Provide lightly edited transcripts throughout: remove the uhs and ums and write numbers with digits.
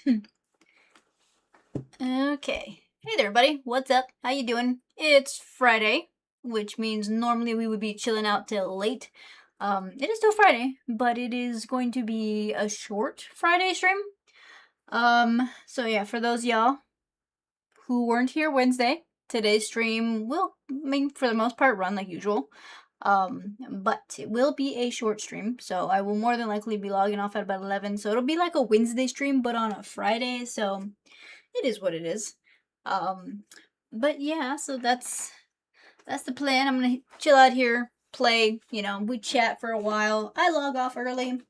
Okay. Hey there, everybody. What's up? How you doing? It's Friday, which means normally we would be chilling out till late. It is still Friday, but it is going to be a short Friday stream. So yeah, for those y'all who weren't here Wednesday, today's stream will, for the most part, run like usual. But it will be a short stream, so I will more than likely be logging off at about 11. So it'll be like a Wednesday stream, but on a Friday. So it is what it is. But yeah, so that's the plan. I'm gonna chill out here, play. We chat for a while. I log off early.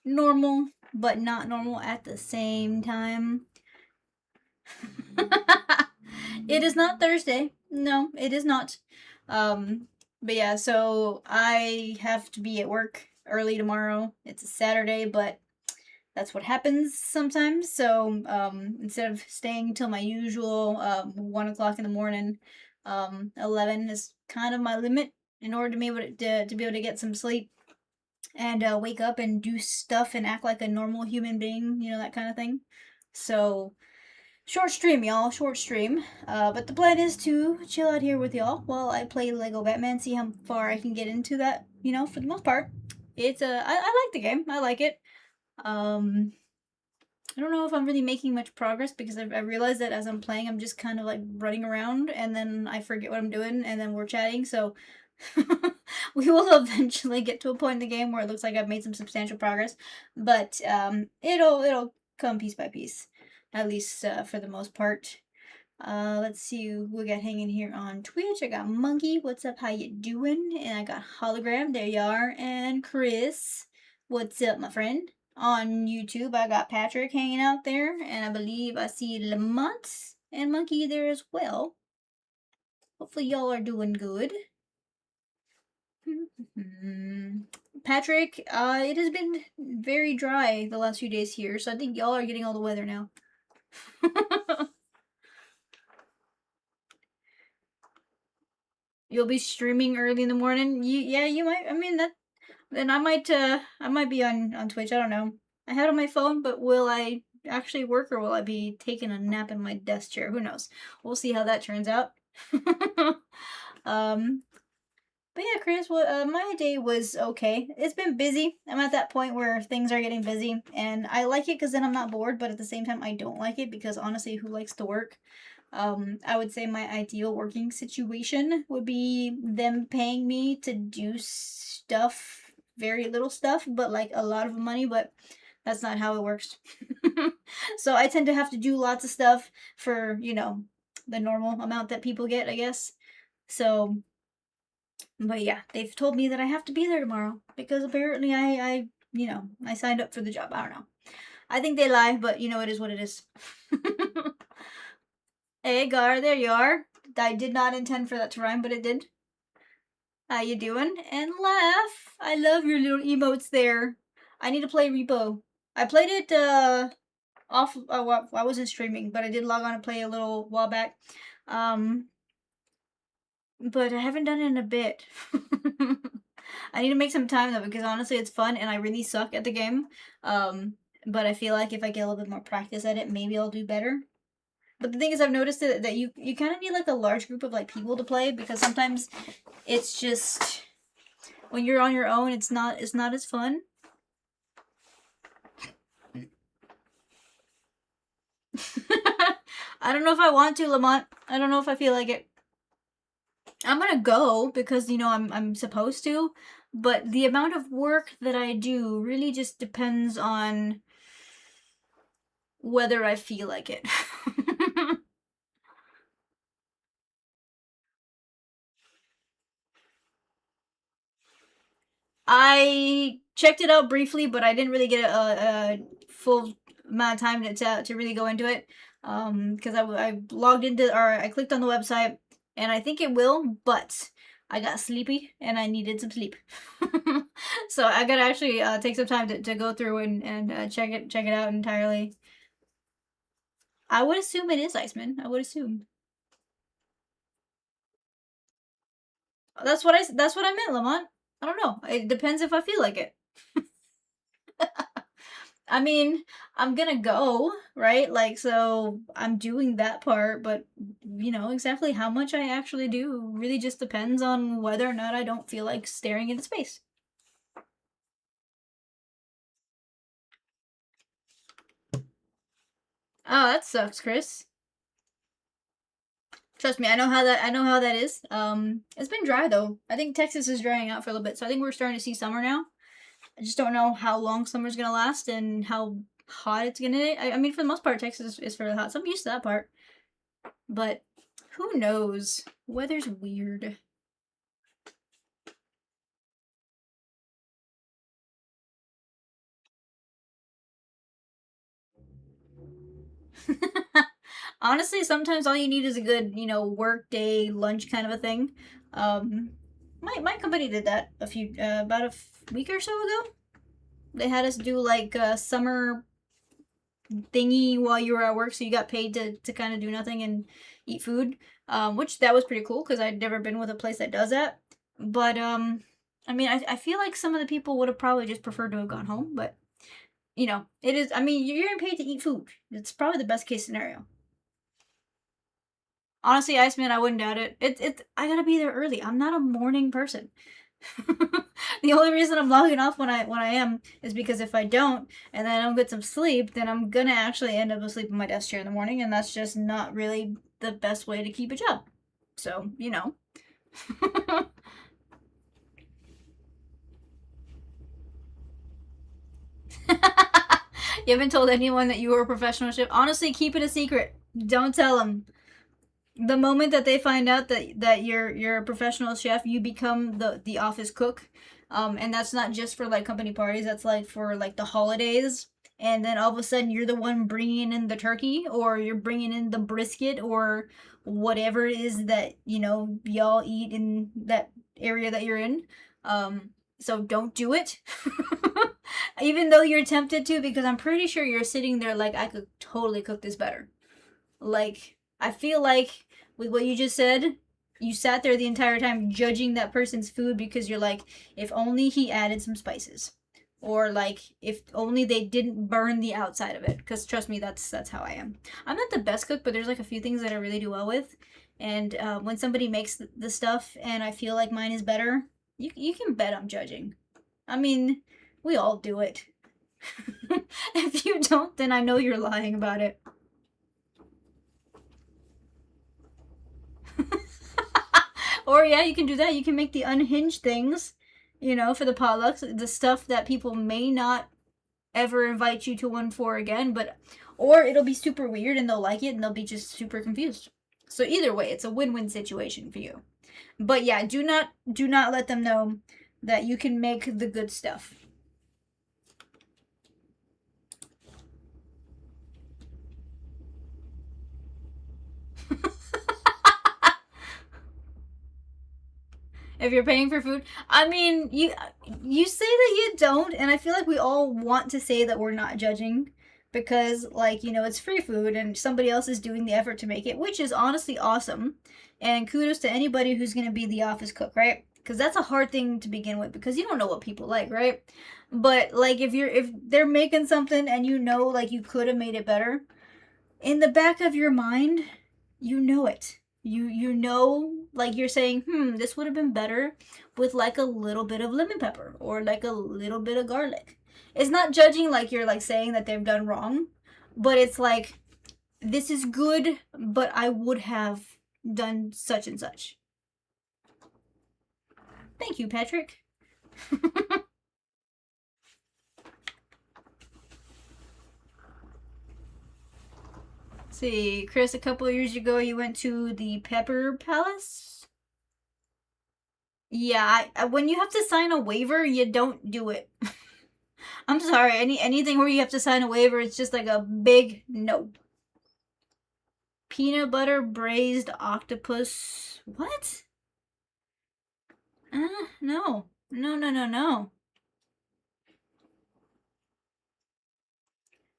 Normal, but not normal at the same time. It is not Thursday. No, it is not. But yeah, so I have to be at work early tomorrow. It's a Saturday, but that's what happens sometimes. So instead of staying till my usual 1 o'clock in the morning, 11 is kind of my limit in order to be able to get some sleep and wake up and do stuff and act like a normal human being, that kind of thing. So short stream, y'all. Short stream. But the plan is to chill out here with y'all while I play Lego Batman. See how far I can get into that. For the most part, it's I like the game. I like it. I don't know if I'm really making much progress because I realized that as I'm playing, I'm just kind of like running around and then I forget what I'm doing and then we're chatting. So we will eventually get to a point in the game where it looks like I've made some substantial progress, but it'll come piece by piece, at least for the most part. Let's see who we got hanging here on Twitch. I got Monkey. What's up? How you doing? And I got Hologram. There you are. And Chris. What's up, my friend? On YouTube, I got Patrick hanging out there, and I believe I see Lamont and Monkey there as well. Hopefully, y'all are doing good. Patrick, it has been very dry the last few days here, so I think y'all are getting all the weather now. You'll be streaming early in the morning. You might. I mean that. Then I might be on Twitch. I don't know. I had it on my phone, but will I actually work or will I be taking a nap in my desk chair? Who knows? We'll see how that turns out. But yeah, Chris, my day was okay. It's been busy. I'm at that point where things are getting busy, and I like it because then I'm not bored. But at the same time, I don't like it because honestly, who likes to work? I would say my ideal working situation would be them paying me to do stuff, very little stuff, but like a lot of money, but that's not how it works. So I tend to have to do lots of stuff for, the normal amount that people get, I guess. So, but yeah, they've told me that I have to be there tomorrow because apparently I signed up for the job. I don't know. I think they lie, but it is what it is. Hey, Gar, there you are. I did not intend for that to rhyme, but it did. How you doing? And laugh. I love your little emotes there. I need to play Repo. I played it off. Well, I wasn't streaming, but I did log on and play a little while back. But I haven't done it in a bit. I need to make some time though because honestly, it's fun and I really suck at the game. But I feel like if I get a little bit more practice at it, maybe I'll do better. But the thing is, I've noticed that you kind of need like a large group of like people to play because sometimes it's just when you're on your own, it's not as fun. I don't know if I want to, Lamont. I don't know if I feel like it. I'm gonna go because I'm supposed to, but the amount of work that I do really just depends on whether I feel like it. I checked it out briefly, but I didn't really get a full amount of time to really go into it. Because I logged into or I clicked on the website and I think it will, but I got sleepy and I needed some sleep. So I gotta actually take some time to go through and check it out entirely. I would assume it is Iceman. I would assume. That's what I meant, Lamont. I don't know. It depends if I feel like it. I mean, I'm gonna go, right? Like, so I'm doing that part, but exactly how much I actually do really just depends on whether or not I don't feel like staring into space. Oh, that sucks, Chris. Trust me, I know how that is. It's been dry though. I think Texas is drying out for a little bit, so I think we're starting to see summer now. I just don't know how long summer's gonna last and how hot it's gonna get. I mean, for the most part, Texas is fairly hot, so I'm used to that part. But who knows? Weather's weird. Honestly, sometimes all you need is a good, work day, lunch kind of a thing. Um, my company did that about a week or so ago. They had us do like a summer thingy while you were at work, so you got paid to kind of do nothing and eat food, which that was pretty cool because I'd never been with a place that does that. But I mean, I feel like some of the people would have probably just preferred to have gone home, but it is. I mean, you're getting paid to eat food. It's probably the best case scenario. Honestly, Iceman, I wouldn't doubt it. I gotta be there early. I'm not a morning person. The only reason I'm logging off when I am is because if I don't and then I don't get some sleep, then I'm gonna actually end up asleep in my desk chair in the morning, and that's just not really the best way to keep a job. So, You haven't told anyone that you were a professional chef. Honestly, keep it a secret. Don't tell them. The moment that they find out that you're a professional chef, you become the office cook, and that's not just for like company parties. That's like for like the holidays, and then all of a sudden you're the one bringing in the turkey, or you're bringing in the brisket, or whatever it is that y'all eat in that area that you're in. So don't do it. Even though you're tempted to, because I'm pretty sure you're sitting there like, I could totally cook this better. Like, I feel like with what you just said, you sat there the entire time judging that person's food because you're like, if only he added some spices. Or like, if only they didn't burn the outside of it. Because trust me, that's how I am. I'm not the best cook, but there's like a few things that I really do well with. And when somebody makes the stuff and I feel like mine is better, you can bet I'm judging. I mean, we all do it. If you don't, then I know you're lying about it. Or yeah, you can do that. You can make the unhinged things, for the potlucks, the stuff that people may not ever invite you to one for again, but or it'll be super weird and they'll like it and they'll be just super confused. So either way, it's a win-win situation for you. But yeah, do not let them know that you can make the good stuff. If you're paying for food, I mean, you say that you don't, and I feel like we all want to say that we're not judging because like, it's free food and somebody else is doing the effort to make it, which is honestly awesome. And kudos to anybody who's going to be the office cook, right? Because that's a hard thing to begin with because you don't know what people like, right? But like if they're making something and like you could have made it better, in the back of your mind, you know it. Like you're saying, this would have been better with like a little bit of lemon pepper or like a little bit of garlic. It's not judging like you're like saying that they've done wrong, but it's like this is good, but I would have done such and such. Thank you, Patrick. See, Chris, a couple of years ago, you went to the Pepper Palace. Yeah, when you have to sign a waiver, you don't do it. I'm sorry. Anything where you have to sign a waiver, it's just like a big no. Peanut butter braised octopus. What? No. No, no, no, no.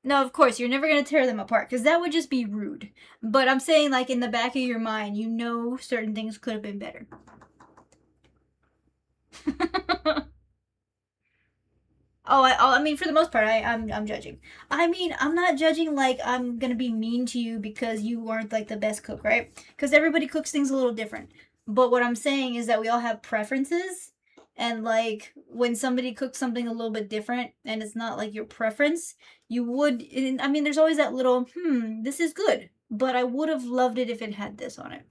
No, of course, you're never going to tear them apart because that would just be rude. But I'm saying, like, in the back of your mind, certain things could have been better. I mean, for the most part, I'm judging. I mean, I'm not judging like I'm gonna be mean to you because you aren't like the best cook, right? Because everybody cooks things a little different. But what I'm saying is that we all have preferences, and like when somebody cooks something a little bit different and it's not like your preference, you would. I mean, there's always that little, this is good, but I would have loved it if it had this on it.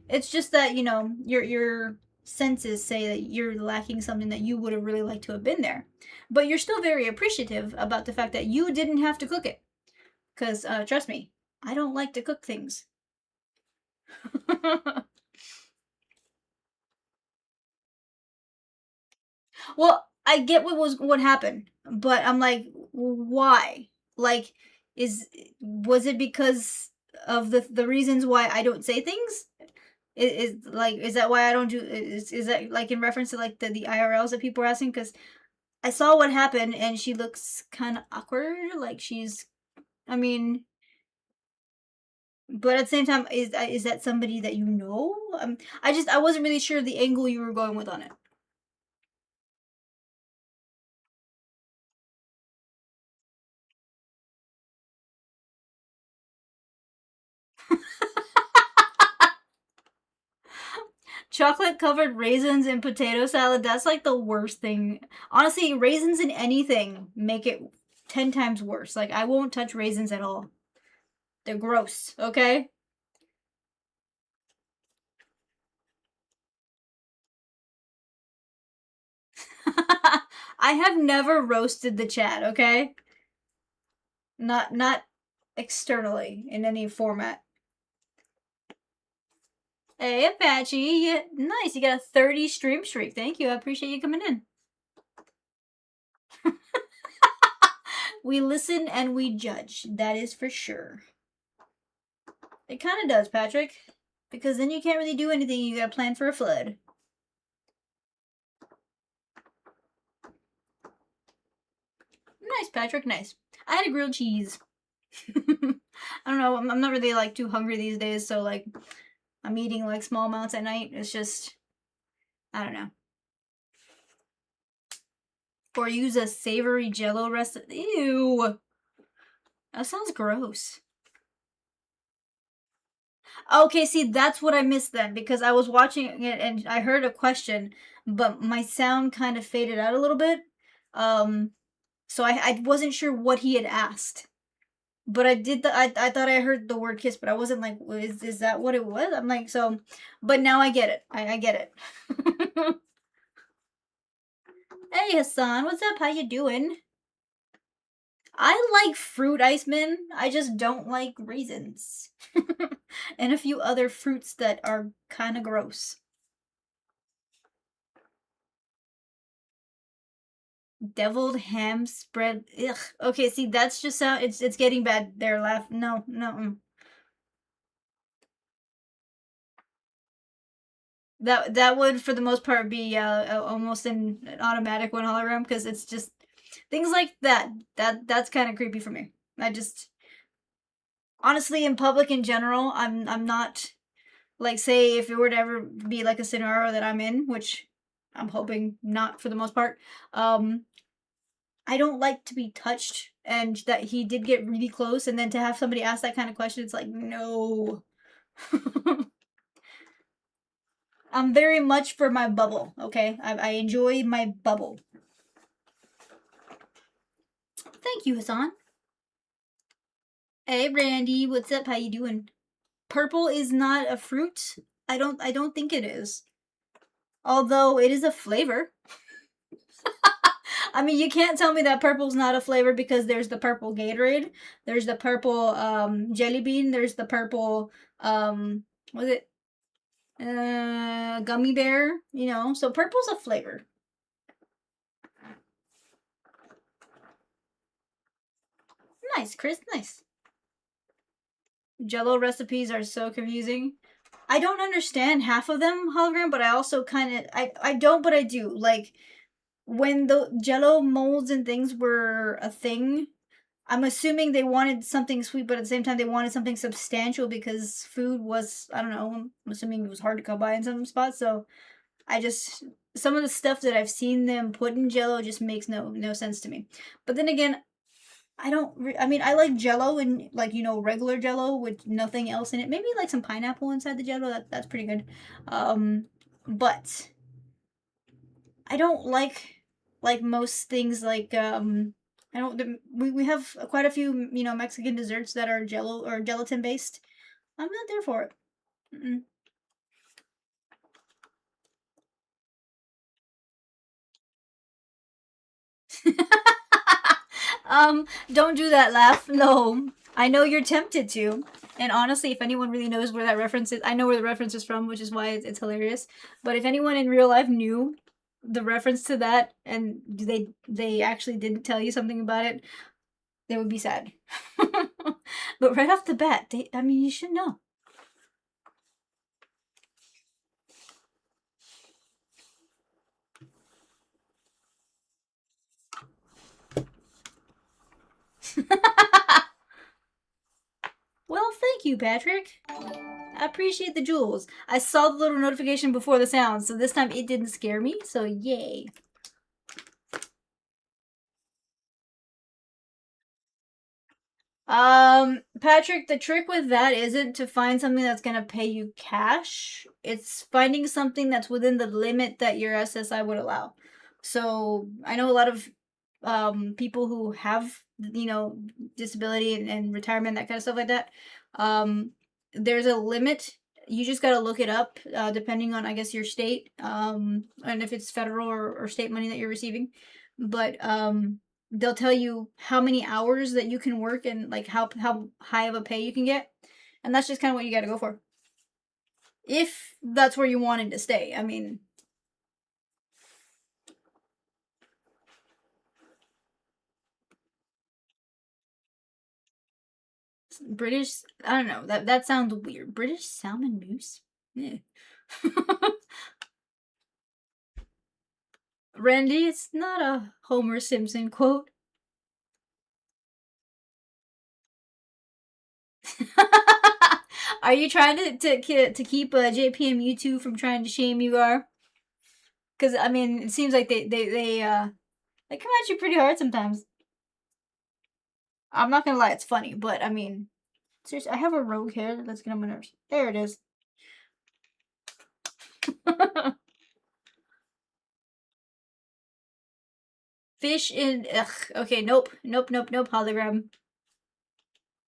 It's just that your senses say that you're lacking something that you would have really liked to have been there, but you're still very appreciative about the fact that you didn't have to cook it. Because trust me, I don't like to cook things. Well, I get what happened, but I'm like, why? Like, is was it because of the reasons why I don't say things? Is that why I don't do? Is that like in reference to like the IRLs that people are asking? Because I saw what happened and she looks kind of awkward. Like she's, I mean, but at the same time, is that somebody that you know? I wasn't really sure the angle you were going with on it. Chocolate covered raisins in potato salad, that's like the worst thing. Honestly, raisins in anything make it 10 times worse. Like, I won't touch raisins at all. They're gross, okay? I have never roasted the chat, okay? Not externally in any format. Hey, Apache. Nice. You got a 30 stream streak. Thank you. I appreciate you coming in. We listen and we judge. That is for sure. It kind of does, Patrick. Because then you can't really do anything. You gotta plan for a flood. Nice, Patrick. Nice. I had a grilled cheese. I don't know. I'm not really like too hungry these days, so like I'm eating like small amounts at night. It's just, I don't know. Or use a savory jello recipe. Ew. That sounds gross. Okay, see, that's what I missed then because I was watching it and I heard a question, but my sound kind of faded out a little bit. Um, so I wasn't sure what he had asked. But I thought I heard the word kiss, but I wasn't like, is that what it was? I'm like, so, but now I get it. I get it. Hey Hassan, what's up? How you doing? I like fruit, Iceman. I just don't like raisins. And a few other fruits that are kind of gross. Deviled ham spread. Ugh. Okay, see, that's just sound. It's getting bad. There, laugh. No, no. That would, for the most part, be almost an automatic one hologram because it's just things like that. That's kind of creepy for me. I just honestly, in public in general, I'm not like, say if it were to ever be like a scenario that I'm in, which I'm hoping not for the most part. I don't like to be touched, and that he did get really close, and then to have somebody ask that kind of question, it's like no. I'm very much for my bubble. Okay, I enjoy my bubble. Thank you, Hassan. Hey, Randy, what's up? How you doing? Purple is not a fruit. I don't think it is. Although it is a flavor. I mean, you can't tell me that purple's not a flavor because there's the purple Gatorade, there's the purple jelly bean, there's the purple was it gummy bear, so purple's a flavor. Nice, Chris, nice. Jello recipes are so confusing. I don't understand half of them, hologram, but I also kind of I don't, but I do. Like when the Jello molds and things were a thing, I'm assuming they wanted something sweet, but at the same time they wanted something substantial because food was, I don't know, I'm assuming it was hard to come by in some spots. So I just some of the stuff that I've seen them put in Jello just makes no sense to me. But then again, I mean, I like Jello and like regular Jello with nothing else in it. Maybe like some pineapple inside the Jello. That's pretty good. But I don't like most things like I don't. We have quite a few Mexican desserts that are Jello or gelatin based. I'm not there for it. Mm-mm. Don't do that laugh. No. I know you're tempted to. And honestly, if anyone really knows where that reference is, I know where the reference is from, which is why it's hilarious. But if anyone in real life knew the reference to that and they actually didn't tell you something about it, they would be sad. But right off the bat, I mean, you should know. Well, thank you, Patrick. I appreciate the jewels. I saw the little notification before the sound, so this time it didn't scare me, so yay. Patrick, the trick with that isn't to find something that's gonna pay you cash. It's finding something that's within the limit that your SSI would allow. So I know a lot of people who have disability and retirement, that kind of stuff like that. There's a limit. You just gotta look it up, depending on I guess your state, and if it's federal or state money that you're receiving. But they'll tell you how many hours that you can work and like how high of a pay you can get, and that's just kind of what you got to go for if that's where you wanted to stay. I mean, British, I don't know, that sounds weird. British salmon mousse. Yeah. Randy, it's not a Homer Simpson quote. Are you trying to keep JPMU2 from trying to shame you, Gar? Because I mean, it seems like they come at you pretty hard sometimes. I'm not gonna lie, it's funny, but I mean, seriously, I have a rogue hair that's getting on my nerves. There it is. Fish in. Ugh. Okay, nope, hologram.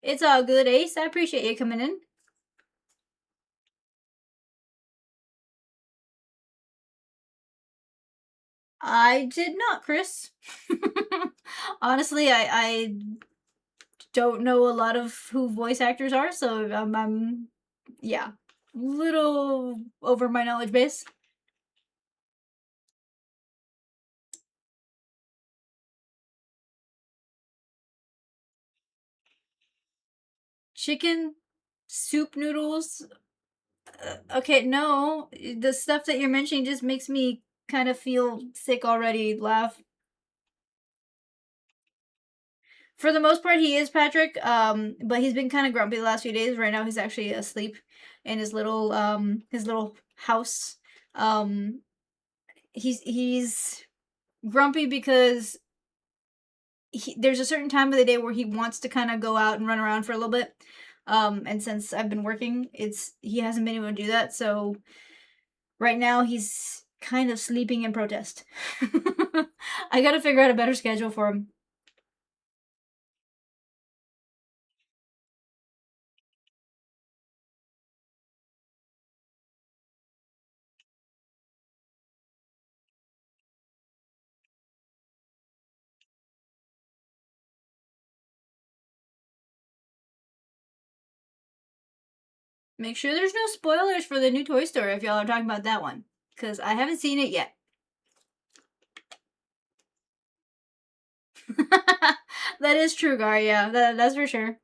It's all good, Ace. I appreciate you coming in. I did not, Chris. Honestly, I don't know a lot of who voice actors are, so I'm yeah, little over my knowledge base. Chicken soup noodles. Okay, no, the stuff that you're mentioning just makes me kind of feel sick already. Laugh. For the most part, he is Patrick. But he's been kind of grumpy the last few days. Right now, he's actually asleep in his little house. Um, he's grumpy because there's a certain time of the day where he wants to kind of go out and run around for a little bit. And since I've been working, he hasn't been able to do that. So right now he's kind of sleeping in protest. I gotta figure out a better schedule for him. Make sure there's no spoilers for the new Toy Story if y'all are talking about that one, because I haven't seen it yet. That is true, Gar. Yeah, that's for sure.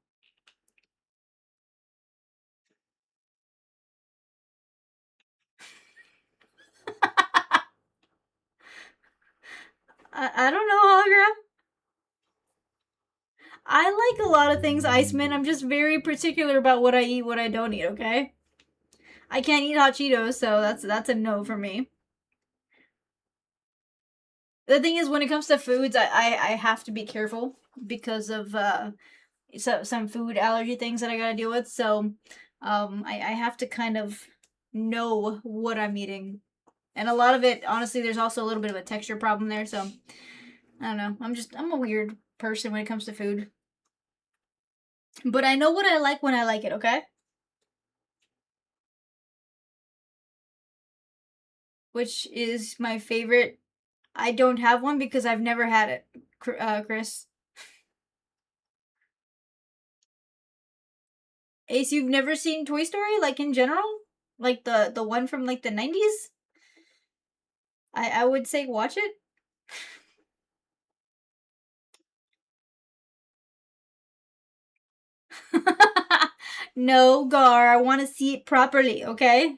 I don't know, hologram. I like a lot of things, Iceman. I'm just very particular about what I eat, what I don't eat. Okay. I can't eat hot Cheetos, so that's a no for me. The thing is, when it comes to foods, I have to be careful because of some food allergy things that I gotta deal with. So, I have to kind of know what I'm eating, and a lot of it, honestly, there's also a little bit of a texture problem there. So, I don't know. I'm a weird person when it comes to food, but I know what I like when I like it. Okay, which is my favorite. I don't have one because I've never had it, Chris. Ace, you've never seen Toy Story, like in general, like the one from like the 90s. I would say watch it. No, Gar, I want to see it properly. Okay,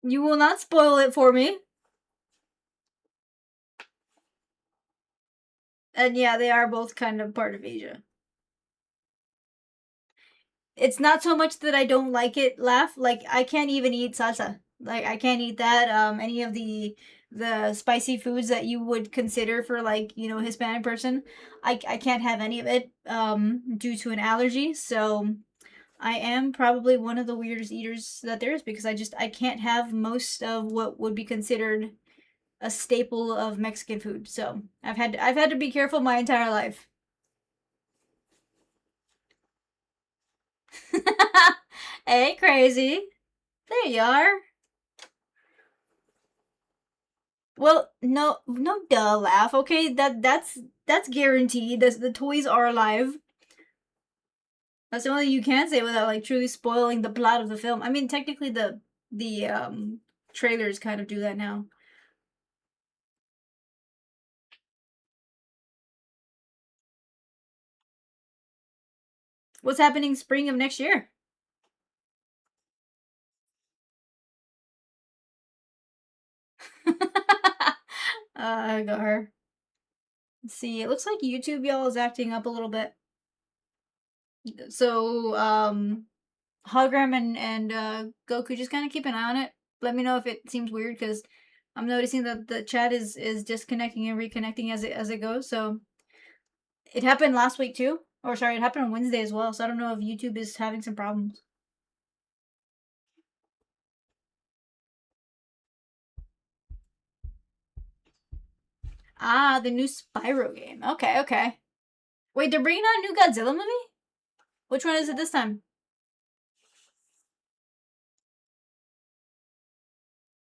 you will not spoil it for me. And yeah, they are both kind of part of Asia. It's not so much that I don't like it. Laugh, like I can't even eat salsa. Like I can't eat that. Any of the spicy foods that you would consider for like a Hispanic person, I can't have any of it due to an allergy. So I am probably one of the weirdest eaters that there is because I can't have most of what would be considered a staple of Mexican food. So I've had to be careful my entire life. Hey, crazy. There you are. Well, no, no, duh, laugh. Okay, that's guaranteed. The toys are alive. That's the only thing you can say without like truly spoiling the plot of the film. I mean, technically the trailers kind of do that now. What's happening spring of next year? Gar. Let's see, it looks like YouTube y'all is acting up a little bit. So, Hologram and Goku, just kind of keep an eye on it. Let me know if it seems weird because I'm noticing that the chat is disconnecting and reconnecting as it goes. So it happened last week too, or sorry, it happened on Wednesday as well. So I don't know if YouTube is having some problems. Ah, the new Spyro game. Okay, okay. Wait, they're bringing out a new Godzilla movie? Which one is it this time?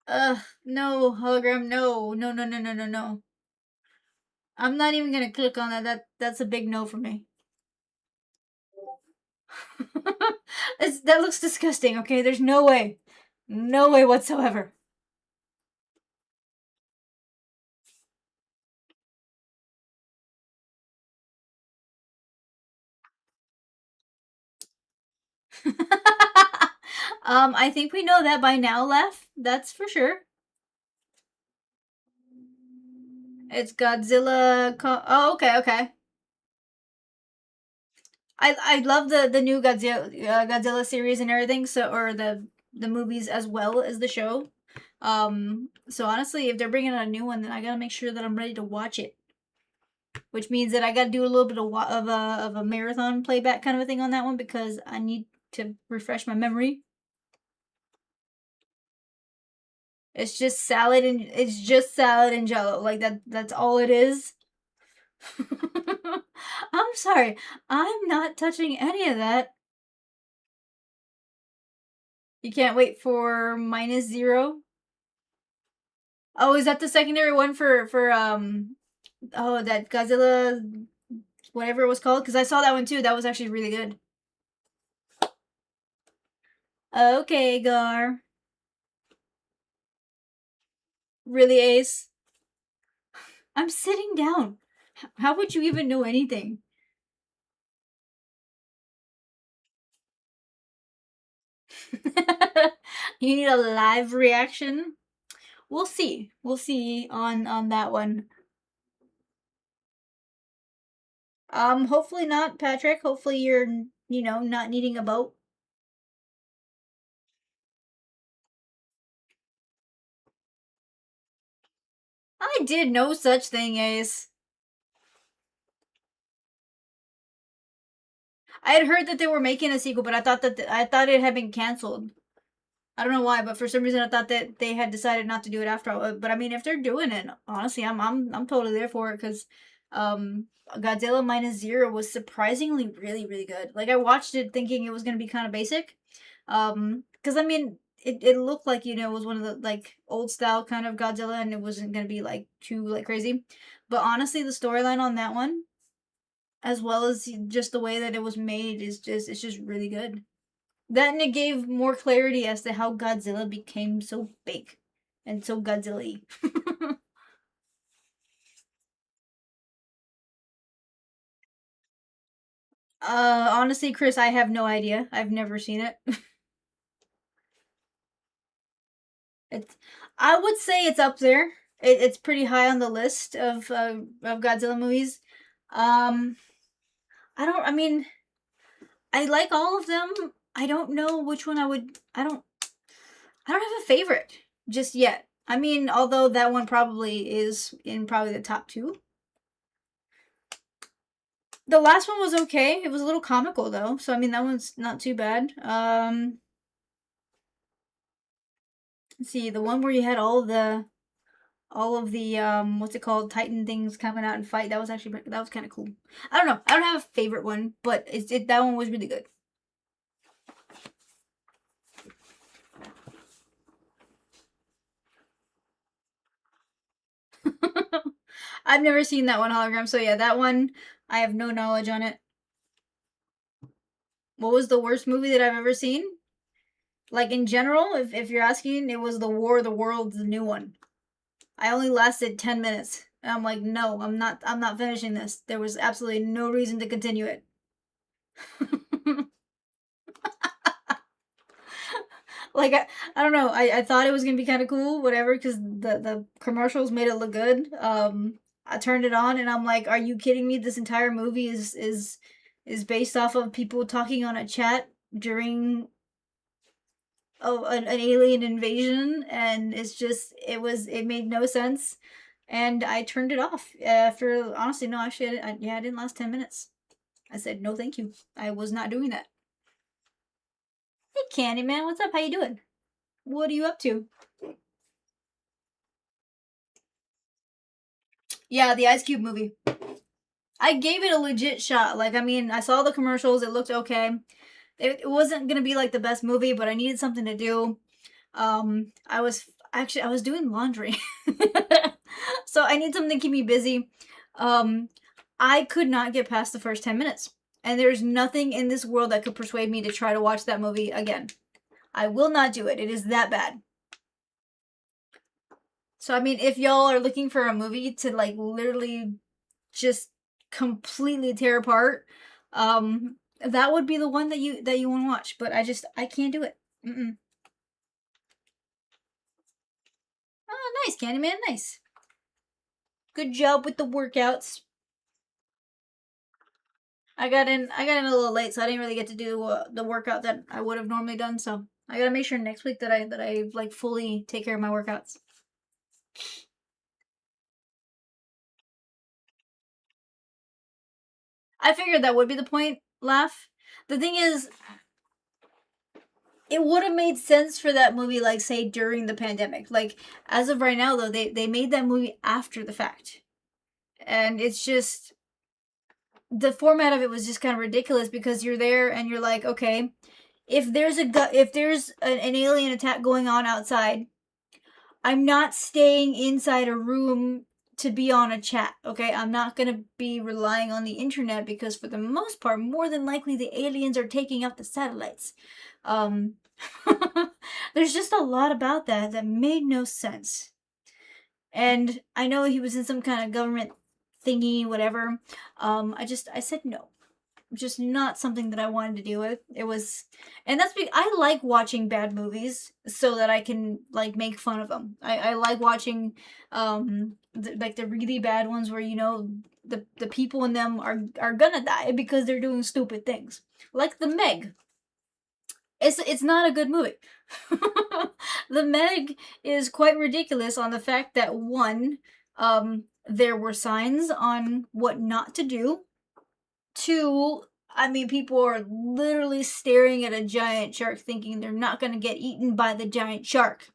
No, Hologram, no, no, no, no, no, no, no. I'm not even gonna click on that. That's a big no for me. That looks disgusting. Okay, there's no way whatsoever. I think we know that by now, Lef. That's for sure. It's Godzilla. Oh, okay, okay. I love the new Godzilla series and everything. So or the movies as well as the show. So honestly, if they're bringing out a new one, then I gotta make sure that I'm ready to watch it. Which means that I gotta do a little bit of a marathon playback kind of a thing on that one because I need to refresh my memory. It's just salad and jello. Like that's all it is. I'm sorry. I'm not touching any of that. You can't wait for -0. Oh, is that the secondary one for oh, that Godzilla whatever it was called cuz I saw that one too. That was actually really good. Okay, Gar. Really, Ace? I'm sitting down. How would you even know anything? You need a live reaction? We'll see. We'll see on that one. Hopefully not, Patrick. Hopefully you're, not needing a boat. I did no such thing, Ace. I had heard that they were making a sequel, but I thought that I thought it had been canceled. I don't know why, but for some reason I thought that they had decided not to do it after all. But I mean, if they're doing it, honestly, I'm totally there for it because Godzilla Minus Zero was surprisingly really good. Like I watched it thinking it was gonna be kind of basic, because I mean it looked like it was one of the like old style kind of Godzilla and it wasn't gonna be like too like crazy. But honestly, the storyline on that one, as well as just the way that it was made, is just it's just really good. That and it gave more clarity as to how Godzilla became so big and so Godzilla-y. Honestly, Chris, I have no idea. I've never seen it. It's, I would say it's up there. It's pretty high on the list of Godzilla movies. Um, I don't. I mean, I like all of them. I don't know which one I would. I don't. I don't have a favorite just yet. I mean, although that one probably is in probably the top two. The last one was okay. It was a little comical though, so I mean that one's not too bad. Let's see, the one where you had all of the what's it called, Titan things coming out and fight. That was actually that was kind of cool. I don't know. I don't have a favorite one, but that one was really good. I've never seen that one hologram, so yeah, that one I have no knowledge on it. What was the worst movie that I've ever seen? Like in general, if you're asking, it was the War of the Worlds, the new one. I only lasted 10 minutes. And I'm like, no, I'm not finishing this. There was absolutely no reason to continue it. Like I don't know. I thought it was gonna be kind of cool, whatever, because the commercials made it look good. I turned it on and I'm like, are you kidding me? This entire movie is based off of people talking on a chat during an alien invasion, and it made no sense, and I turned it off after honestly no actually I didn't last 10 minutes. I said no thank you. I was not doing that. Hey Candyman, what's up? How you doing? What are you up to? Yeah, the Ice Cube movie. I gave it a legit shot. Like I mean, I saw the commercials. It looked okay. It wasn't gonna be like the best movie, but I needed something to do. I was doing laundry, so I need something to keep me busy. Um, I could not get past the first 10 minutes, and there's nothing in this world that could persuade me to try to watch that movie again. I will not do it. It is that bad. So I mean, if y'all are looking for a movie to like literally just completely tear apart, that would be the one that you want to watch. But I can't do it. Mm-mm. Oh, nice, Candyman, nice. Good job with the workouts. I got in a little late, so I didn't really get to do the workout that I would have normally done. So I gotta make sure next week that I like fully take care of my workouts. I figured that would be the point. Laugh. The thing is, it would have made sense for that movie, like say during the pandemic. Like as of right now, though, they made that movie after the fact, and it's just the format of it was just kind of ridiculous because you're there and you're like, okay, if there's an alien attack going on outside, I'm not staying inside a room to be on a chat, okay? I'm not gonna be relying on the internet because for the most part, more than likely the aliens are taking out the satellites. Um there's just a lot about that made no sense. And I know he was in some kind of government thingy, whatever. I said no, just not something that I wanted to deal with. It was, and that's because I like watching bad movies so that I can like make fun of them. I like watching, like the really bad ones where the people in them are gonna die because they're doing stupid things, like the Meg. It's not a good movie. The Meg is quite ridiculous on the fact that one, There were signs on what not to do. Two, I mean, people are literally staring at a giant shark thinking they're not going to get eaten by the giant shark.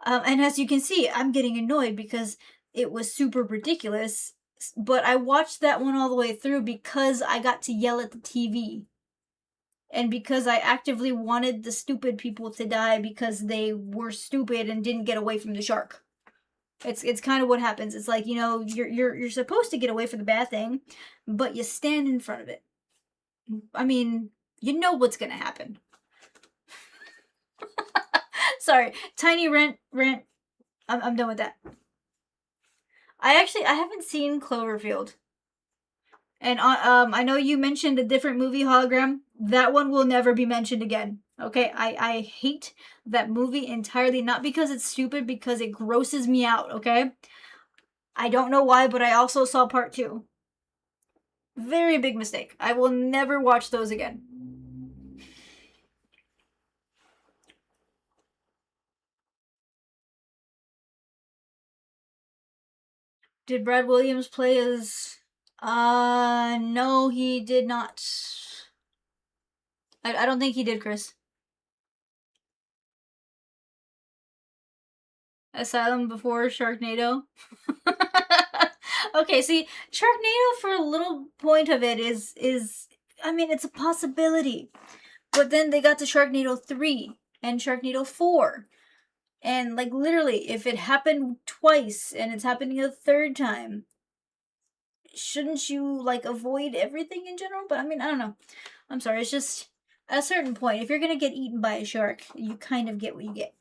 And as you can see, I'm getting annoyed because it was super ridiculous. But I watched that one all the way through because I got to yell at the TV. And because I actively wanted the stupid people to die because they were stupid and didn't get away from the shark. It's kind of what happens. It's like, you're supposed to get away from the bad thing, but you stand in front of it. I mean, you know what's gonna happen. Sorry, tiny rant. I'm done with that. I haven't seen Cloverfield, and I know you mentioned a different movie, Hologram. That one will never be mentioned again. Okay, I hate that movie entirely, not because it's stupid, because it grosses me out. Okay, I don't know why, but I also saw part 2. Very big mistake. I will never watch those again. Did Brad Williams play as? No, he did not. I don't think he did, Chris. Asylum before Sharknado. Okay, see, Sharknado for a little point of it is I mean, it's a possibility. But then they got to Sharknado 3 and Sharknado 4. And like literally, if it happened twice and it's happening a third time, shouldn't you like avoid everything in general? But I mean, I don't know. I'm sorry, it's just at a certain point, if you're gonna get eaten by a shark, you kind of get what you get.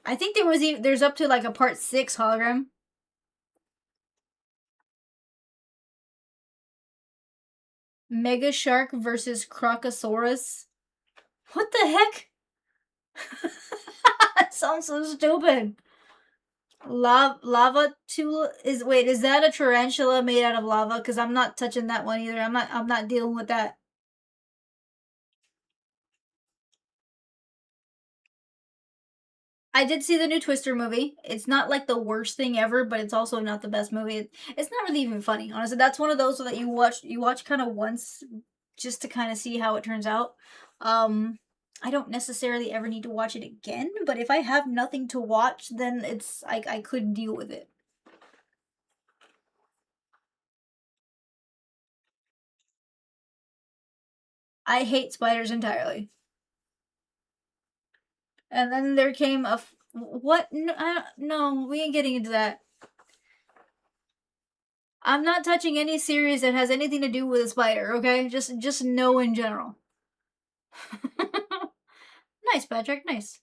I think there's up to like a part 6 hologram. Mega Shark versus Crocosaurus. What the heck? That sounds so stupid. Lava tool is that a tarantula made out of lava? Because I'm not touching that one either. I'm not dealing with that. I did see the new Twister movie. It's not like the worst thing ever, but it's also not the best movie. It's not really even funny, honestly. That's one of those that you watch kind of once just to kind of see how it turns out. I don't necessarily ever need to watch it again, but if I have nothing to watch, then I could deal with it. I hate spiders entirely. And then there came what? No, no, we ain't getting into that. I'm not touching any series that has anything to do with a spider. Okay, just no in general. Nice, Patrick. Nice.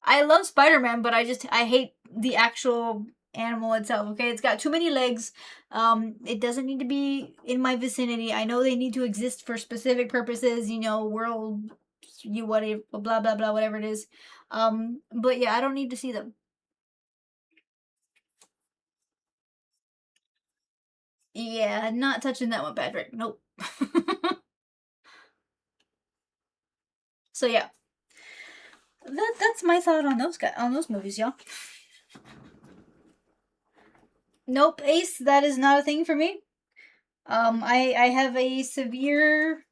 I love Spider Man, but I hate the actual animal itself. Okay, it's got too many legs. It doesn't need to be in my vicinity. I know they need to exist for specific purposes. World, whatever, blah blah blah, whatever it is. But yeah, I don't need to see them. Yeah, not touching that one, Patrick. Nope. So yeah, that's my thought on those movies, y'all. Nope, Ace, that is not a thing for me. I have a severe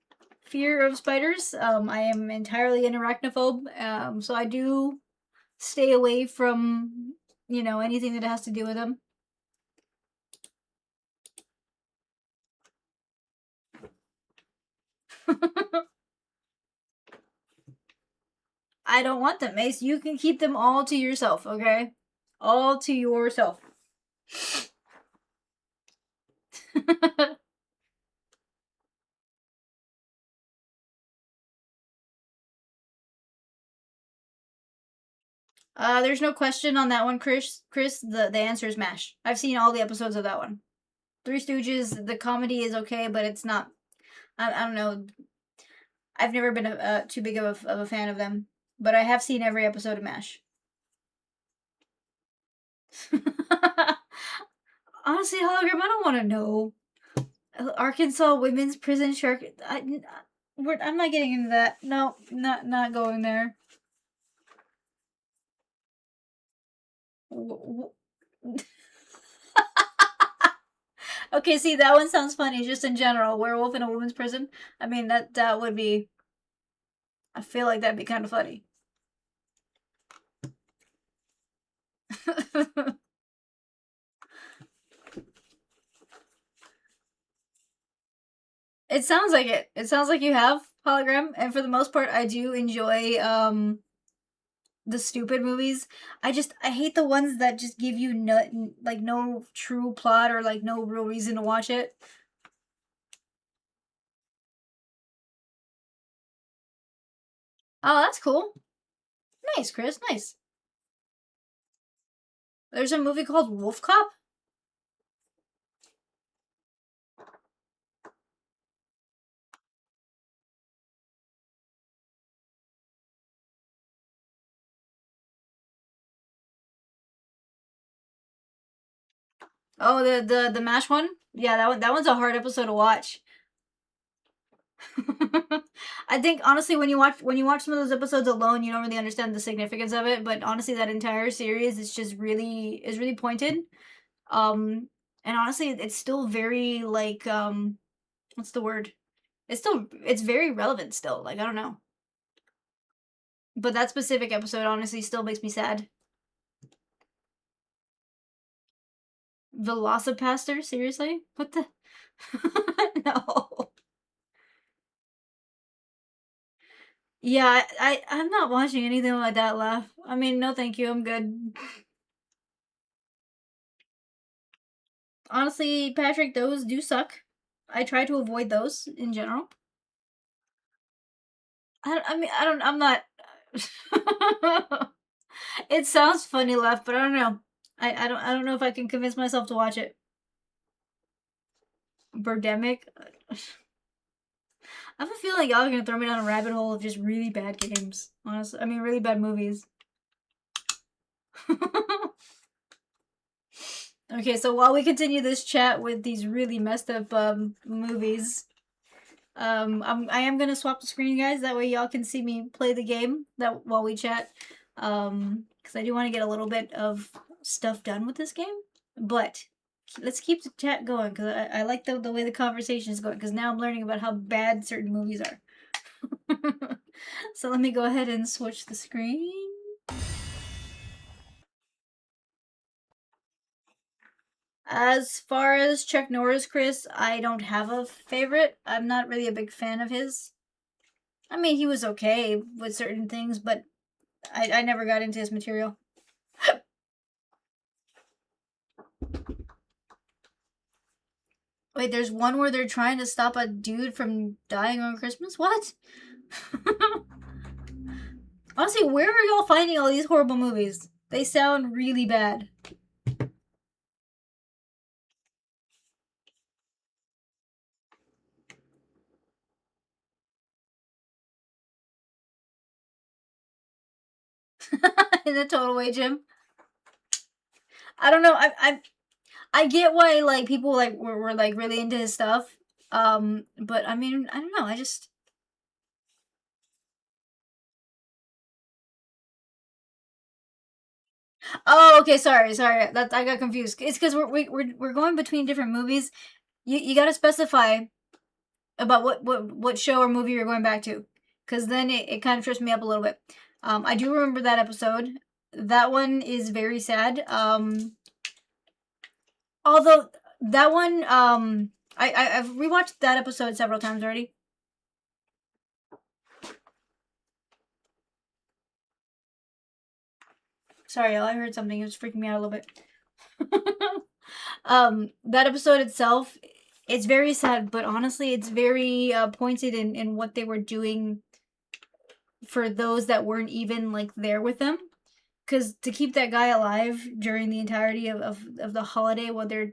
fear of spiders. I am entirely an arachnophobe. So I do stay away from anything that has to do with them. I don't want them, Ace. You can keep them all to yourself, okay? All to yourself. There's no question on that one, Chris. Chris, the answer is MASH. I've seen all the episodes of that one. Three Stooges, the comedy is okay, but it's not. I don't know. I've never been too big of a fan of them, but I have seen every episode of MASH. Honestly, hologram, I don't want to know. Arkansas women's prison shark. I'm not getting into that. No, not going there. Okay, see, that one sounds funny just in general. Werewolf in a woman's prison. I mean, that would be. I feel like that'd be kind of funny. It sounds like it. It sounds like you have hologram, and for the most part, I do enjoy the stupid movies. I hate the ones that just give you no true plot or like no real reason to watch it. Oh, that's cool. Nice, Chris. Nice. There's a movie called Wolf Cop. Oh, the Mash one. Yeah, that one's a hard episode to watch. I think honestly, when you watch some of those episodes alone, you don't really understand the significance of it. But honestly, that entire series is really pointed. Um, and honestly, it's still very like what's the word? It's very relevant still. Like I don't know, but that specific episode honestly still makes me sad. Velocipaster, seriously? What the? No. Yeah, I'm not watching anything like that. Laugh. I mean, no, thank you. I'm good. Honestly, Patrick, those do suck. I try to avoid those in general. I mean, I don't. I'm not. It sounds funny, laugh, but I don't know. I don't know if I can convince myself to watch it. Birdemic. I have a feeling like y'all are gonna throw me down a rabbit hole of just really bad games. Honestly, I mean, really bad movies. Okay, so while we continue this chat with these really messed up movies, I am gonna swap the screen, guys. That way y'all can see me play the game that while we chat. Because I do want to get a little bit of stuff done with this game, but let's keep the chat going because I like the way the conversation is going. Because now I'm learning about how bad certain movies are. So let me go ahead and switch the screen. As far as Chuck Norris, Chris, I don't have a favorite. I'm not really a big fan of his. I mean, he was okay with certain things, but I never got into his material. Wait, there's one where they're trying to stop a dude from dying on Christmas? What? Honestly, where are y'all finding all these horrible movies? They sound really bad. In a total way, Jim. I don't know. I get why like people like were like really into his stuff. But I mean, I don't know. I just Oh, okay. Sorry. That I got confused. It's because we're going between different movies. You got to specify about what show or movie you're going back to, because then it kind of trips me up a little bit. I do remember that episode. That one is very sad. Although that one, I've rewatched that episode several times already. Sorry, y'all. I heard something. It was freaking me out a little bit. That episode itself, it's very sad, but honestly, it's very pointed in what they were doing for those that weren't even like there with them. Because to keep that guy alive during the entirety of the holiday, while they're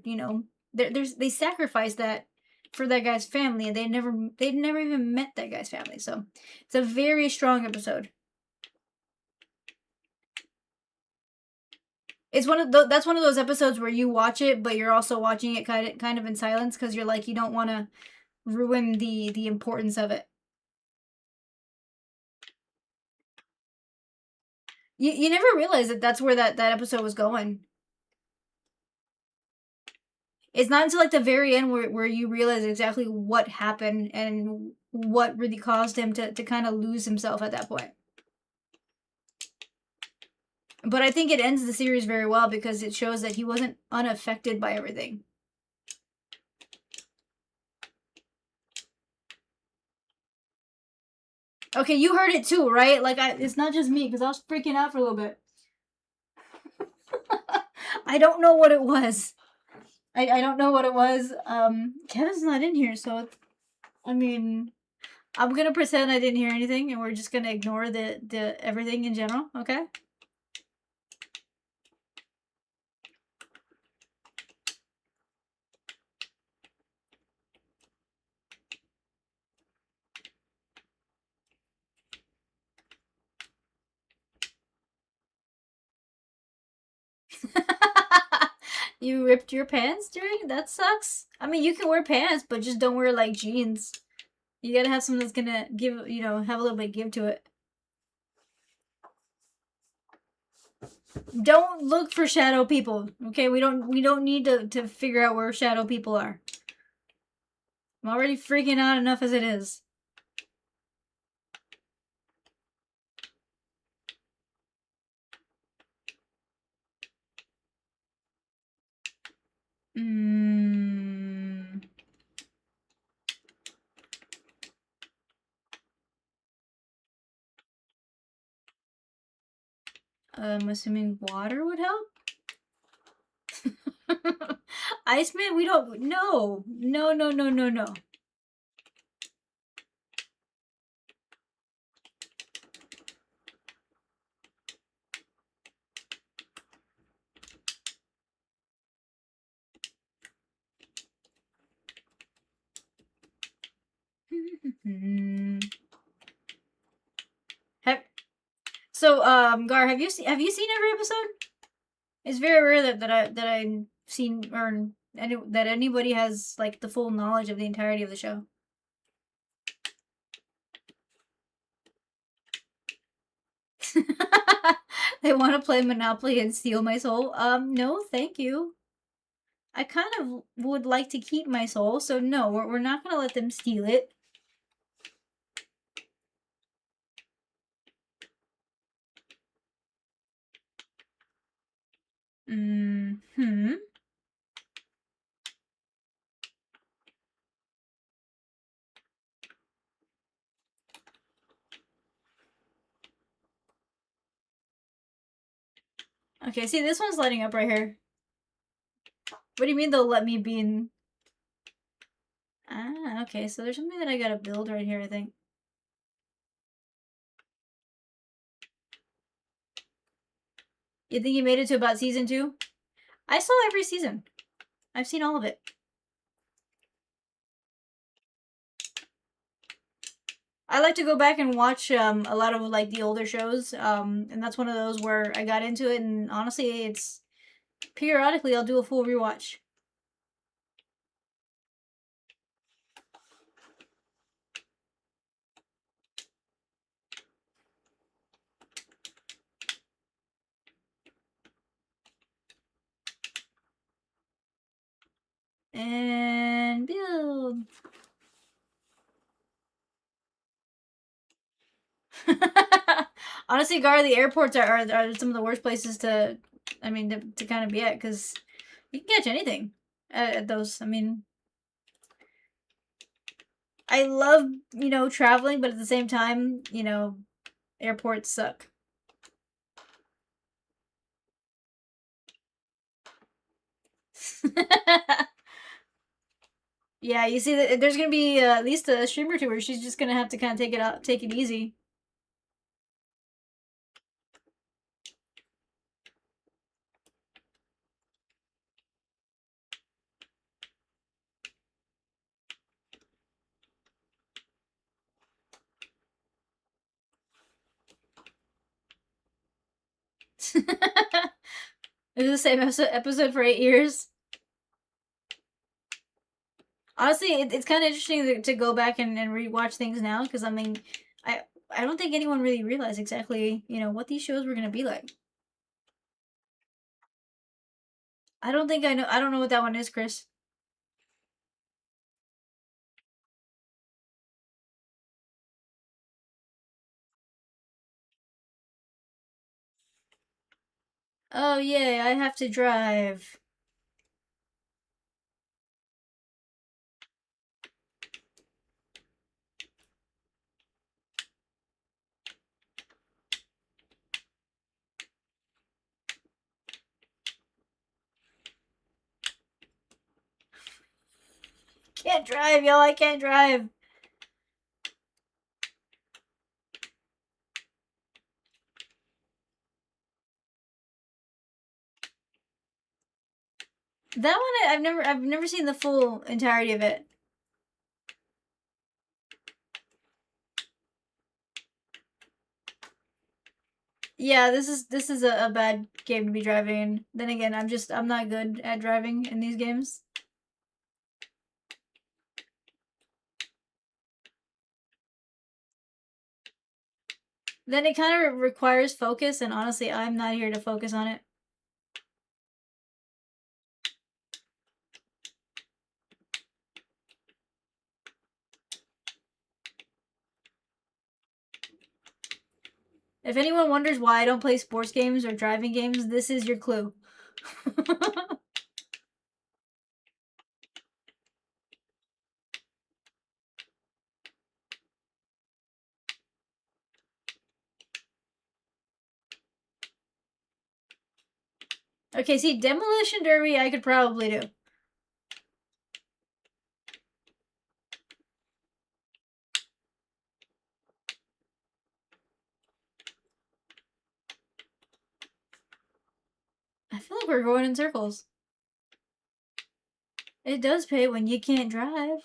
they sacrificed that for that guy's family, and they'd never even met that guy's family. So it's a very strong episode. It's that's one of those episodes where you watch it, but you're also watching it kind of in silence because you're like you don't want to ruin the importance of it. You never realize that that's where that episode was going. It's not until like the very end where you realize exactly what happened and what really caused him to kind of lose himself at that point. But I think it ends the series very well because it shows that he wasn't unaffected by everything. Okay, you heard it too, right? Like, it's not just me, because I was freaking out for a little bit. I don't know what it was. I don't know what it was. Kevin's not in here, so, I mean, I'm gonna pretend I didn't hear anything, and we're just gonna ignore the everything in general, okay? You ripped your pants during? That sucks. I mean, you can wear pants, but just don't wear, like, jeans. You gotta have something that's gonna give, have a little bit of give to it. Don't look for shadow people, okay? We don't need to figure out where shadow people are. I'm already freaking out enough as it is. I'm assuming water would help? Iceman, we don't... No. No, no, no, no, no. So, Gar, have you seen every episode? It's very rare that I've seen or that anybody has like the full knowledge of the entirety of the show. They want to play Monopoly and steal my soul. No, thank you. I kind of would like to keep my soul, so no, we're not gonna let them steal it. Hmm. Okay, see, this one's lighting up right here. What do you mean they'll let me be in... Ah, okay, so there's something that I gotta build right here, I think. You think you made it to about season 2? I saw every season. I've seen all of it. I like to go back and watch a lot of like the older shows, and that's one of those where I got into it, and honestly, it's periodically I'll do a full rewatch. And build. Honestly, Gar, the airports are some of the worst places to kind of be at, because you can catch anything at those. I mean, I love, traveling, but at the same time, airports suck. Yeah, you see that there's gonna be at least a streamer to her. She's just gonna have to kind of take it easy. It was the same episode for 8 years. Honestly, it's kind of interesting to go back and rewatch things now, because I mean, I I don't think anyone really realized exactly, you know, what these shows were gonna be like. I don't think I know. I don't know what that one is, Chris. Oh, yay, I have to drive. Can't drive, yo, I can't drive. That one I've never seen the full entirety of it. Yeah, this is a bad game to be driving in. Then again, I'm not good at driving in these games. Then it kind of requires focus, and honestly, I'm not here to focus on it. If anyone wonders why I don't play sports games or driving games, this is your clue. Okay, see, Demolition Derby I could probably do. I feel like we're going in circles. It does pay when you can't drive.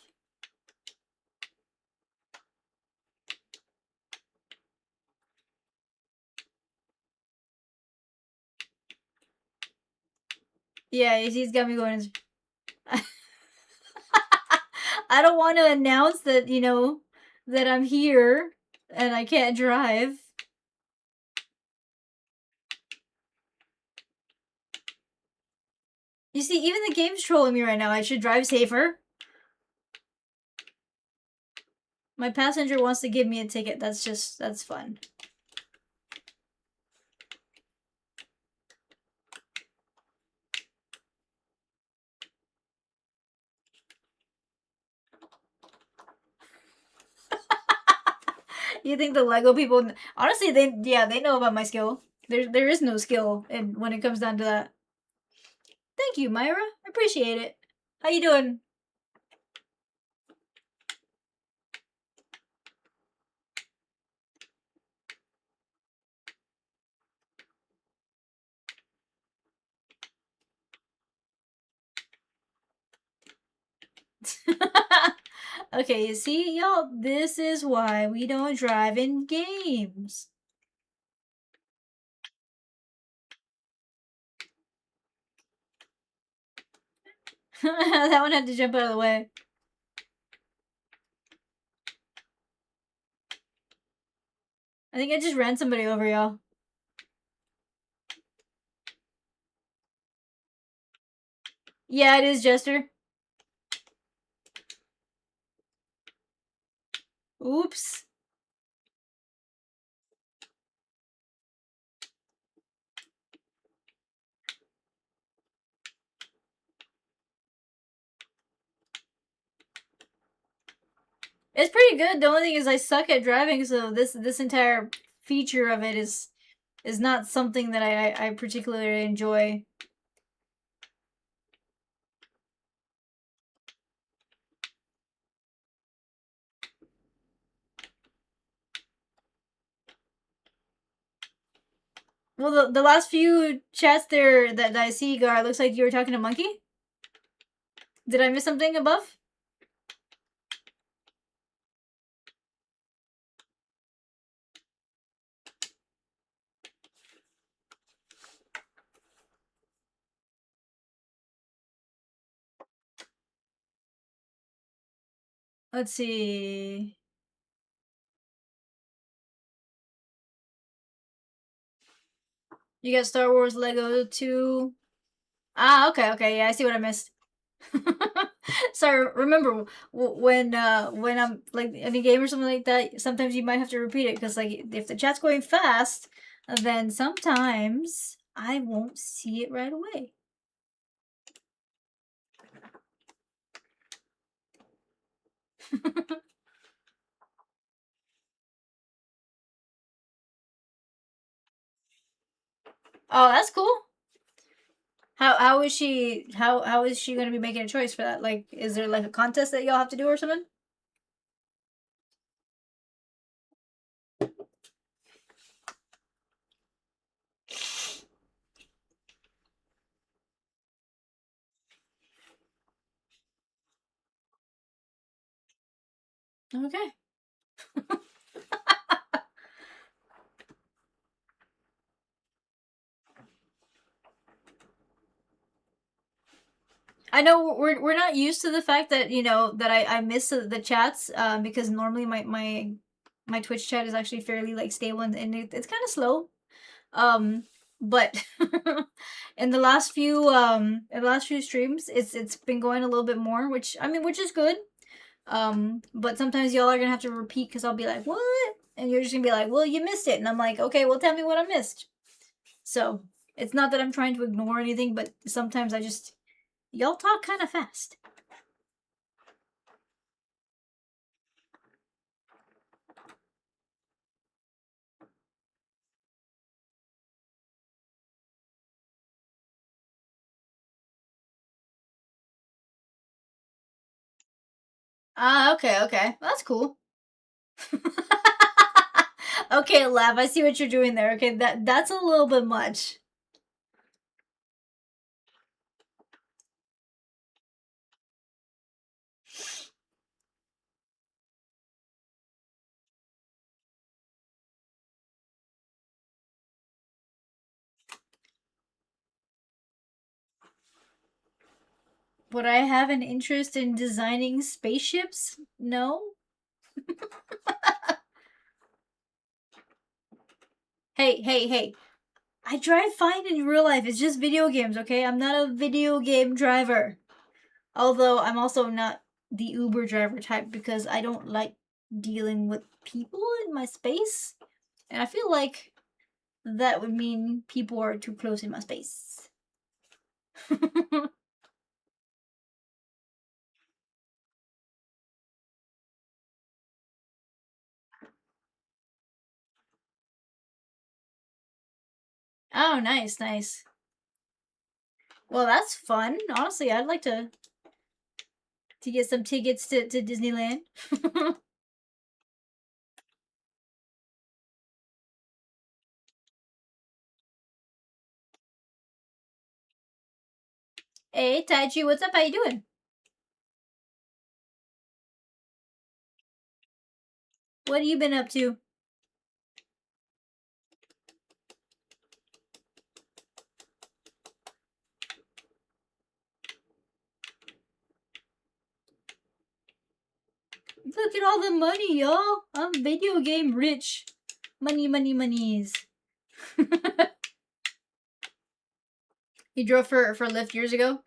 Yeah, he's got me going in. I don't want to announce that, you know, that I'm here and I can't drive. You see, even the game's trolling me right now. I should drive safer. My passenger wants to give me a ticket. That's fun. You think the Lego people? Honestly, they know about my skill. There is no skill, and when it comes down to that. Thank you, Myra. I appreciate it. How you doing? Okay, you see, y'all, this is why we don't drive in games. That one had to jump out of the way. I think I just ran somebody over, y'all. Yeah, it is Jester. Oops. It's pretty good. The only thing is I suck at driving, so this entire feature of it is not something that I particularly enjoy. Well, the last few chats there that I see, Gar, looks like you were talking to Monkey. Did I miss something above? Let's see. You got Star Wars Lego 2. Ah, okay, yeah, I see what I missed. Sorry, remember when I'm like in a game or something like that, sometimes you might have to repeat it because like if the chat's going fast, then sometimes I won't see it right away. Oh, that's cool. How is she how is she gonna be making a choice for that? Like, is there like a contest that y'all have to do or something? Okay. I know we're not used to the fact that that I miss the chats because normally my Twitch chat is actually fairly like stable and it's kind of slow. Um, but in the last few streams, it's been going a little bit more, which I mean, which is good. But sometimes y'all are gonna have to repeat because I'll be like, what? And you're just gonna be like, well, you missed it, and I'm like, okay, well, tell me what I missed. So it's not that I'm trying to ignore anything, but sometimes I just y'all talk kind of fast. Ah, okay. That's cool. Okay, Lav, I see what you're doing there. Okay, that's a little bit much. Would I have an interest in designing spaceships? No. Hey. I drive fine in real life. It's just video games, okay? I'm not a video game driver. Although I'm also not the Uber driver type because I don't like dealing with people in my space. And I feel like that would mean people are too close in my space. Oh, nice. Well, that's fun. Honestly, I'd like to get some tickets to Disneyland. Hey, Taiji, what's up? How you doing? What have you been up to? Look at all the money, y'all. I'm video game rich. Monies. You drove for Lyft years ago?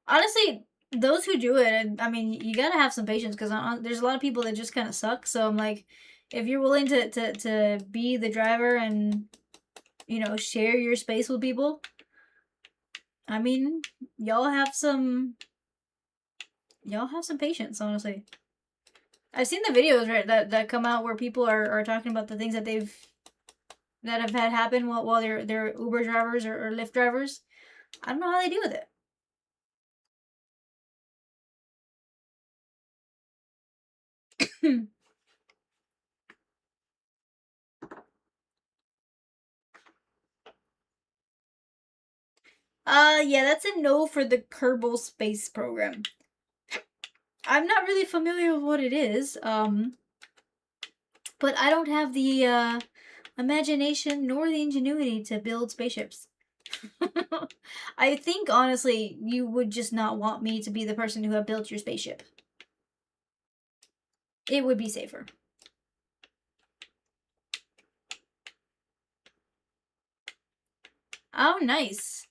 Honestly, those who do it, I mean, you gotta have some patience because there's a lot of people that just kind of suck. So I'm like, if you're willing to be the driver and share your space with people, I mean, y'all have some patience. Honestly, I've seen the videos that come out where people are talking about the things that have had happen while they're Uber drivers or Lyft drivers. I don't know how they deal with it. Yeah, that's a no for the Kerbal Space Program. I'm not really familiar with what it is, but I don't have the imagination nor the ingenuity to build spaceships. I think, honestly, you would just not want me to be the person who had built your spaceship. It would be safer. Oh, nice.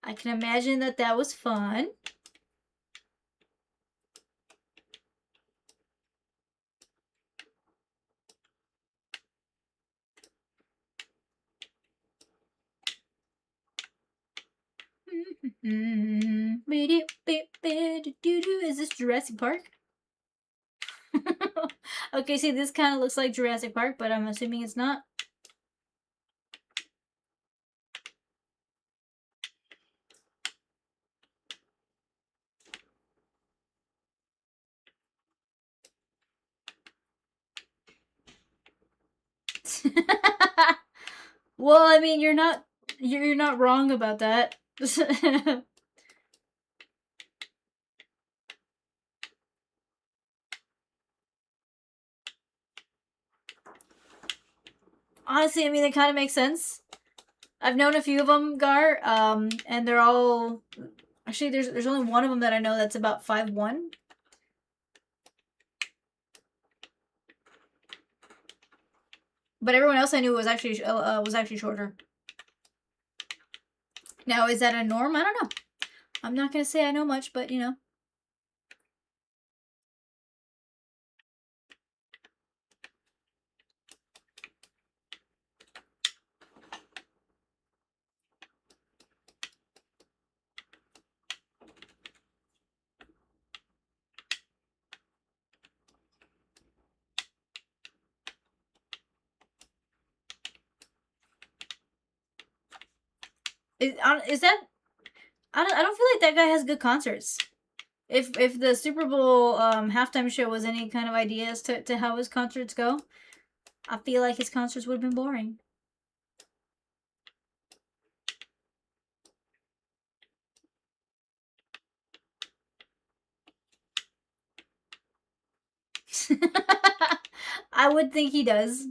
I can imagine that that was fun. Is this Jurassic Park? Okay, see, this kind of looks like Jurassic Park, but I'm assuming it's not. Well, I mean, you're not wrong about that. Honestly, I mean, it kind of makes sense. I've known a few of them, Gar, and they're all actually there's only one of them that I know that's about 5'1". But everyone else I knew was actually shorter. Now, is that a norm? I don't know. I'm not gonna say I know much, but you know. Is that I don't feel like that guy has good concerts. If the Super Bowl halftime show was any kind of ideas to how his concerts go, I feel like his concerts would have been boring. I would think he does.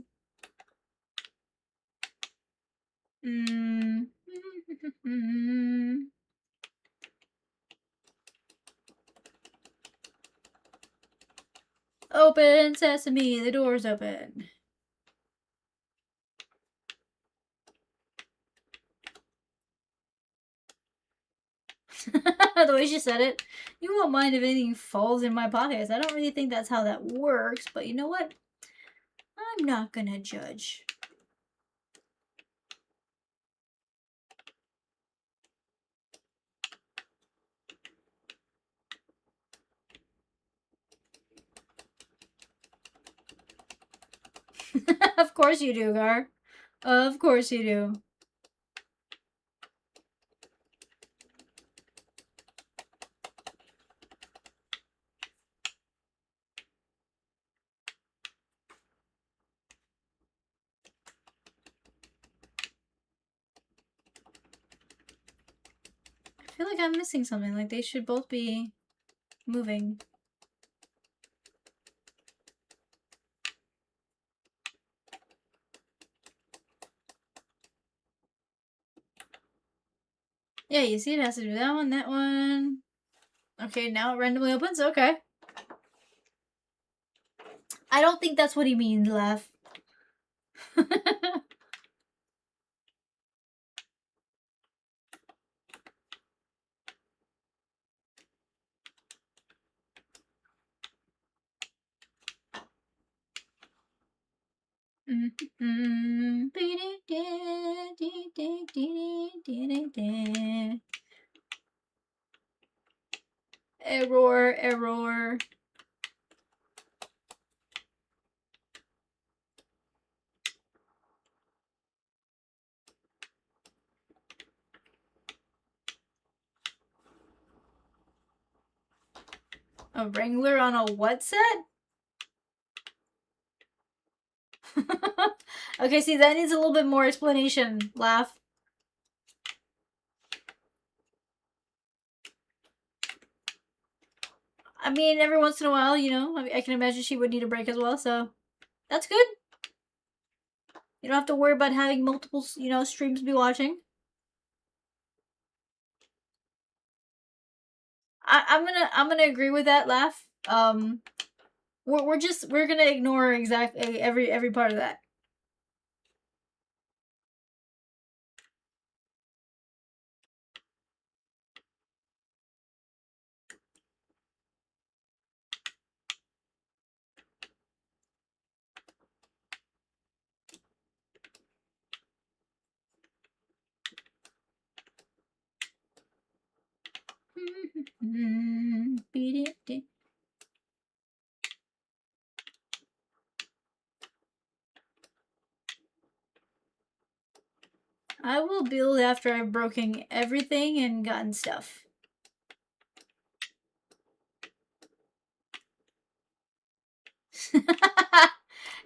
Mm. Open sesame, the door's open. The way she said it, you won't mind if anything falls in my pockets. I don't really think that's how that works, but you know what? I'm not gonna judge. Of course you do, Gar. Of course you do. I feel like I'm missing something. Like they should both be moving. Yeah, you see it has to do that one, that one. Okay, now it randomly opens. Okay. I don't think that's what he means, Laugh. Error, error. A Wrangler on a what set? Okay, see, that needs a little bit more explanation, Laugh. I mean, every once in a while, you know, I can imagine she would need a break as well, so that's good. You don't have to worry about having multiple, you know, streams to be watching. I'm gonna agree with that, Laugh. We're gonna ignore exactly every part of that. I will build after I've broken everything and gotten stuff.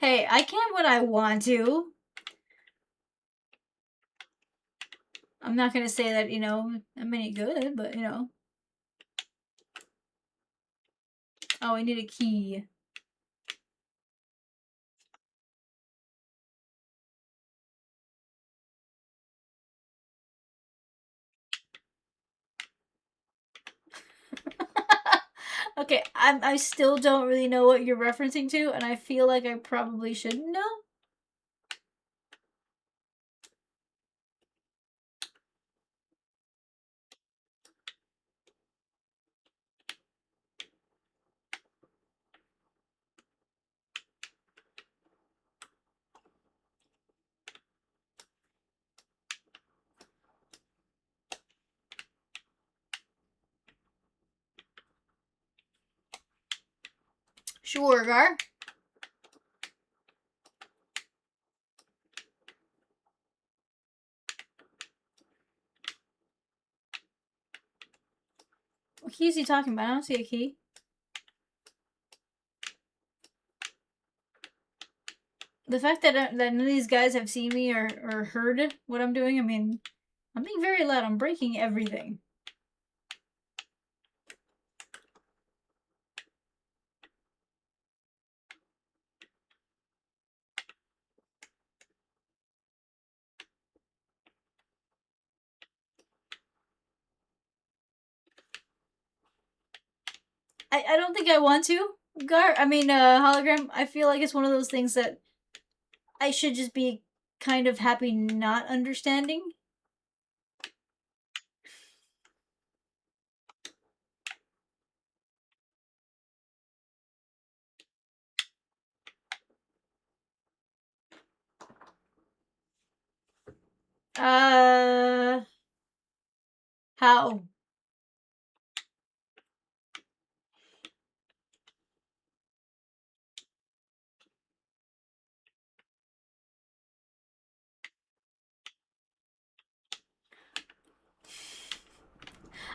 Hey, I can when I want to. I'm not gonna say that, you know, I'm any good, but, you know. Oh, I need a key. Okay, I still don't really know what you're referencing to, and I feel like I probably should know. Sure, Gar. What key is he talking about? I don't see a key. The fact that none of these guys have seen me or heard what I'm doing, I mean, I'm being very loud. I'm breaking everything. I don't think I want to, Gar. I mean, hologram. I feel like it's one of those things that I should just be kind of happy not understanding. How?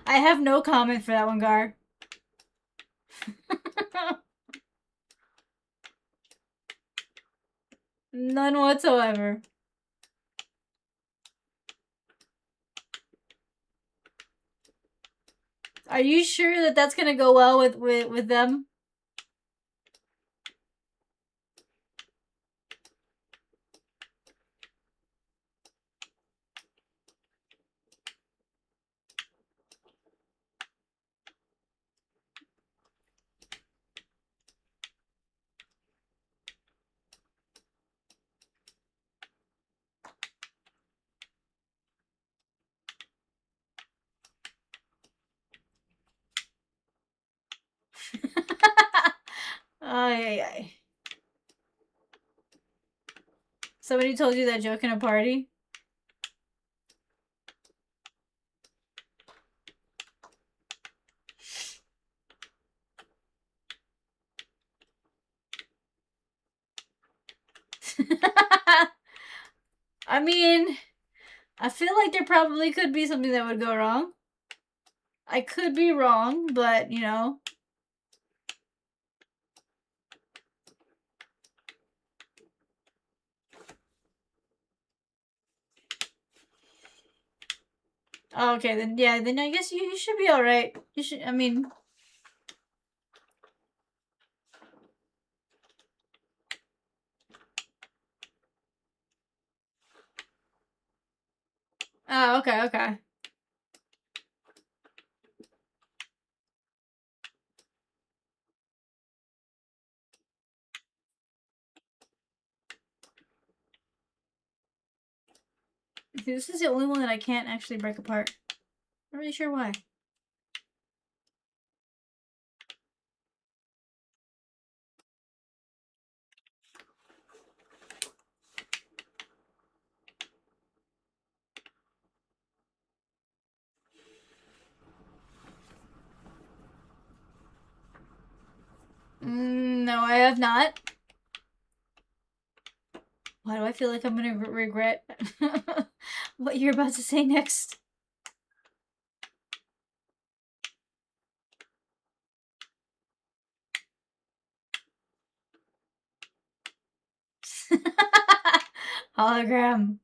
I have no comment for that one, Gar. None whatsoever. Are you sure that that's gonna go well with them? Ay, ay. Somebody told you that joke in a party? I mean, I feel like there probably could be something that would go wrong. I could be wrong, but, you know. Oh, okay, then, yeah, then I guess you should be alright. You should, I mean. Oh, okay, okay. This is the only one that I can't actually break apart. Not really sure why. have not. Why do I feel like I'm gonna regret what you're about to say next? Hologram.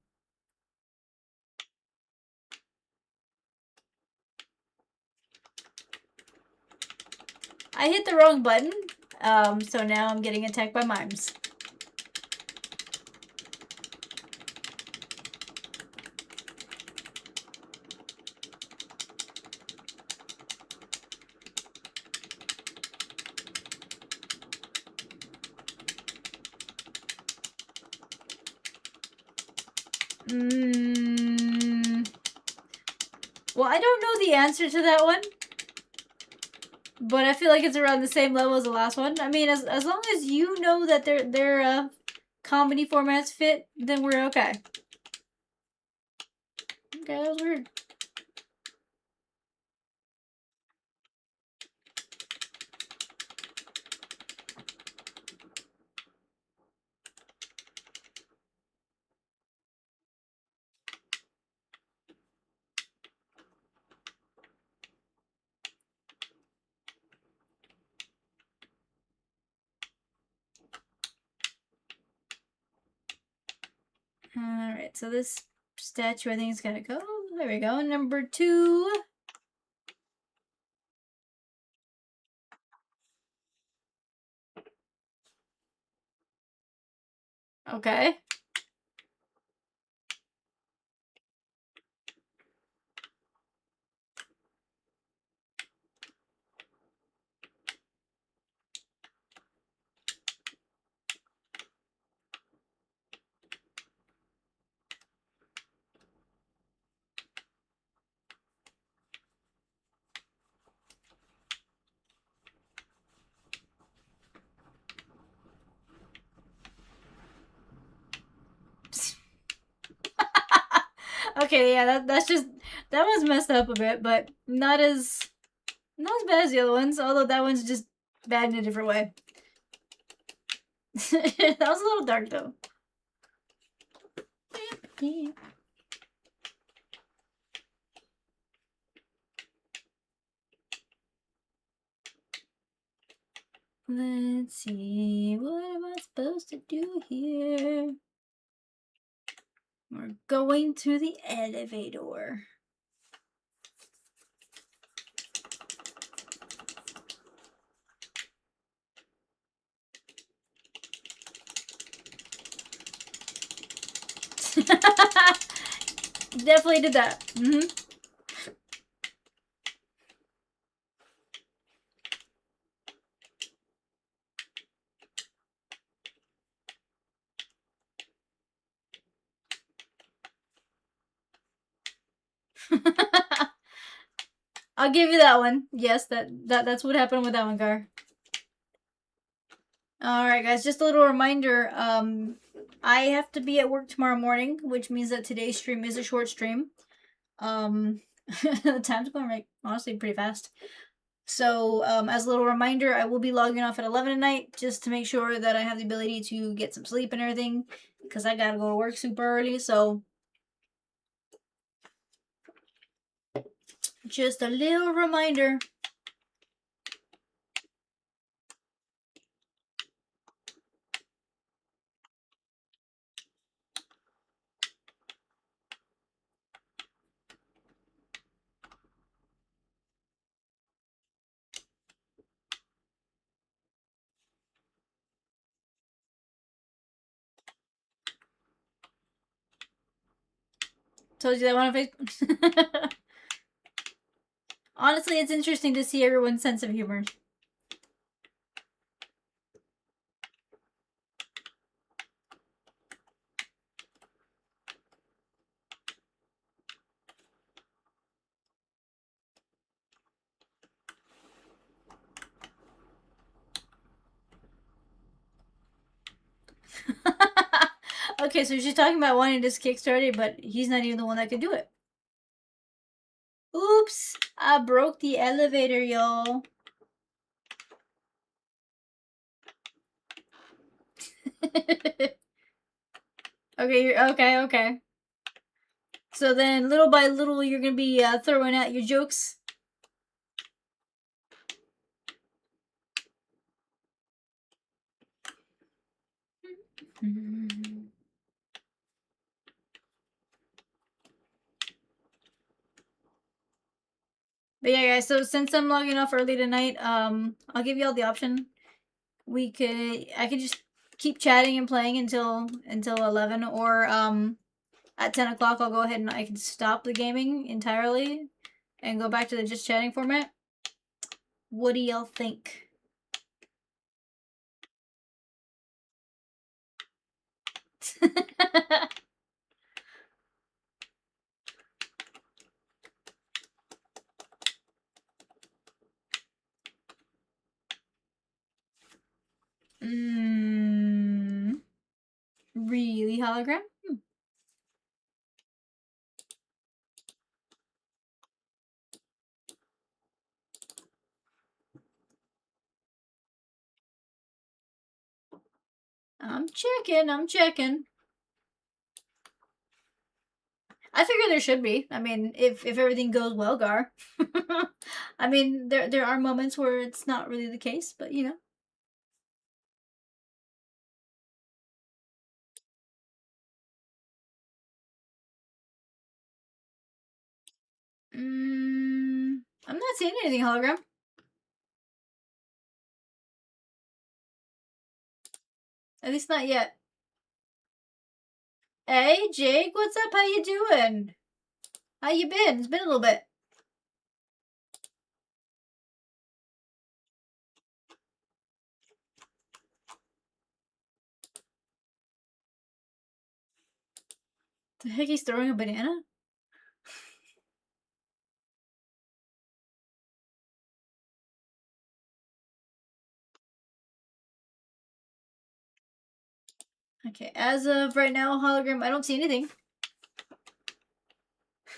I hit the wrong button, so now I'm getting attacked by mimes. Well, I don't know the answer to that one. But I feel like it's around the same level as the last one. I mean, as long as you know that their comedy formats fit, then we're okay. Okay, that was weird. Alright, so this statue I think is gonna go. There we go. Number 2. Okay. Okay, yeah, that's just that one's messed up a bit, but not as bad as the other ones, although that one's just bad in a different way. That was a little dark though. Let's see, what am I supposed to do here? We're going to the elevator. Definitely did that. I'll give you that one. Yes, that's what happened with that one, Gar. Alright guys, just a little reminder, I have to be at work tomorrow morning, which means that today's stream is a short stream. The time's going like honestly pretty fast. So, as a little reminder, I will be logging off at 11 at night just to make sure that I have the ability to get some sleep and everything, because I gotta go to work super early, so just a little reminder. Told you that one on Facebook. Honestly, it's interesting to see everyone's sense of humor. Okay, so she's talking about wanting this Kickstarter, but he's not even the one that could do it. Oops, I broke the elevator, y'all. Okay. So then, little by little, you're gonna be throwing out your jokes. But yeah, guys. So since I'm logging off early tonight, I'll give y'all the option. I could just keep chatting and playing until 11, or at 10 o'clock I'll go ahead and I can stop the gaming entirely and go back to the just chatting format. What do y'all think? Really, hologram? I'm checking. I figure there should be. I mean, if everything goes well, Gar. I mean, there are moments where it's not really the case, but you know. I'm not seeing anything hologram. At least not yet. Hey, Jake, what's up? How you doing? How you been? It's been a little bit. The heck, he's throwing a banana? Okay, as of right now, hologram, I don't see anything.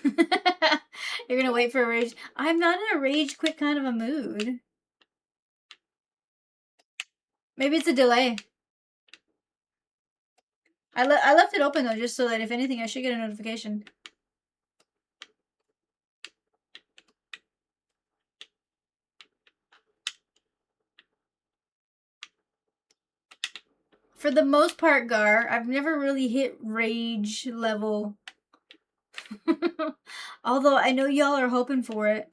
You're gonna wait for a rage. I'm not in a rage quit kind of a mood. Maybe it's a delay. I left it open though, just so that if anything, I should get a notification. For the most part, Gar, I've never really hit rage level. Although I know y'all are hoping for it.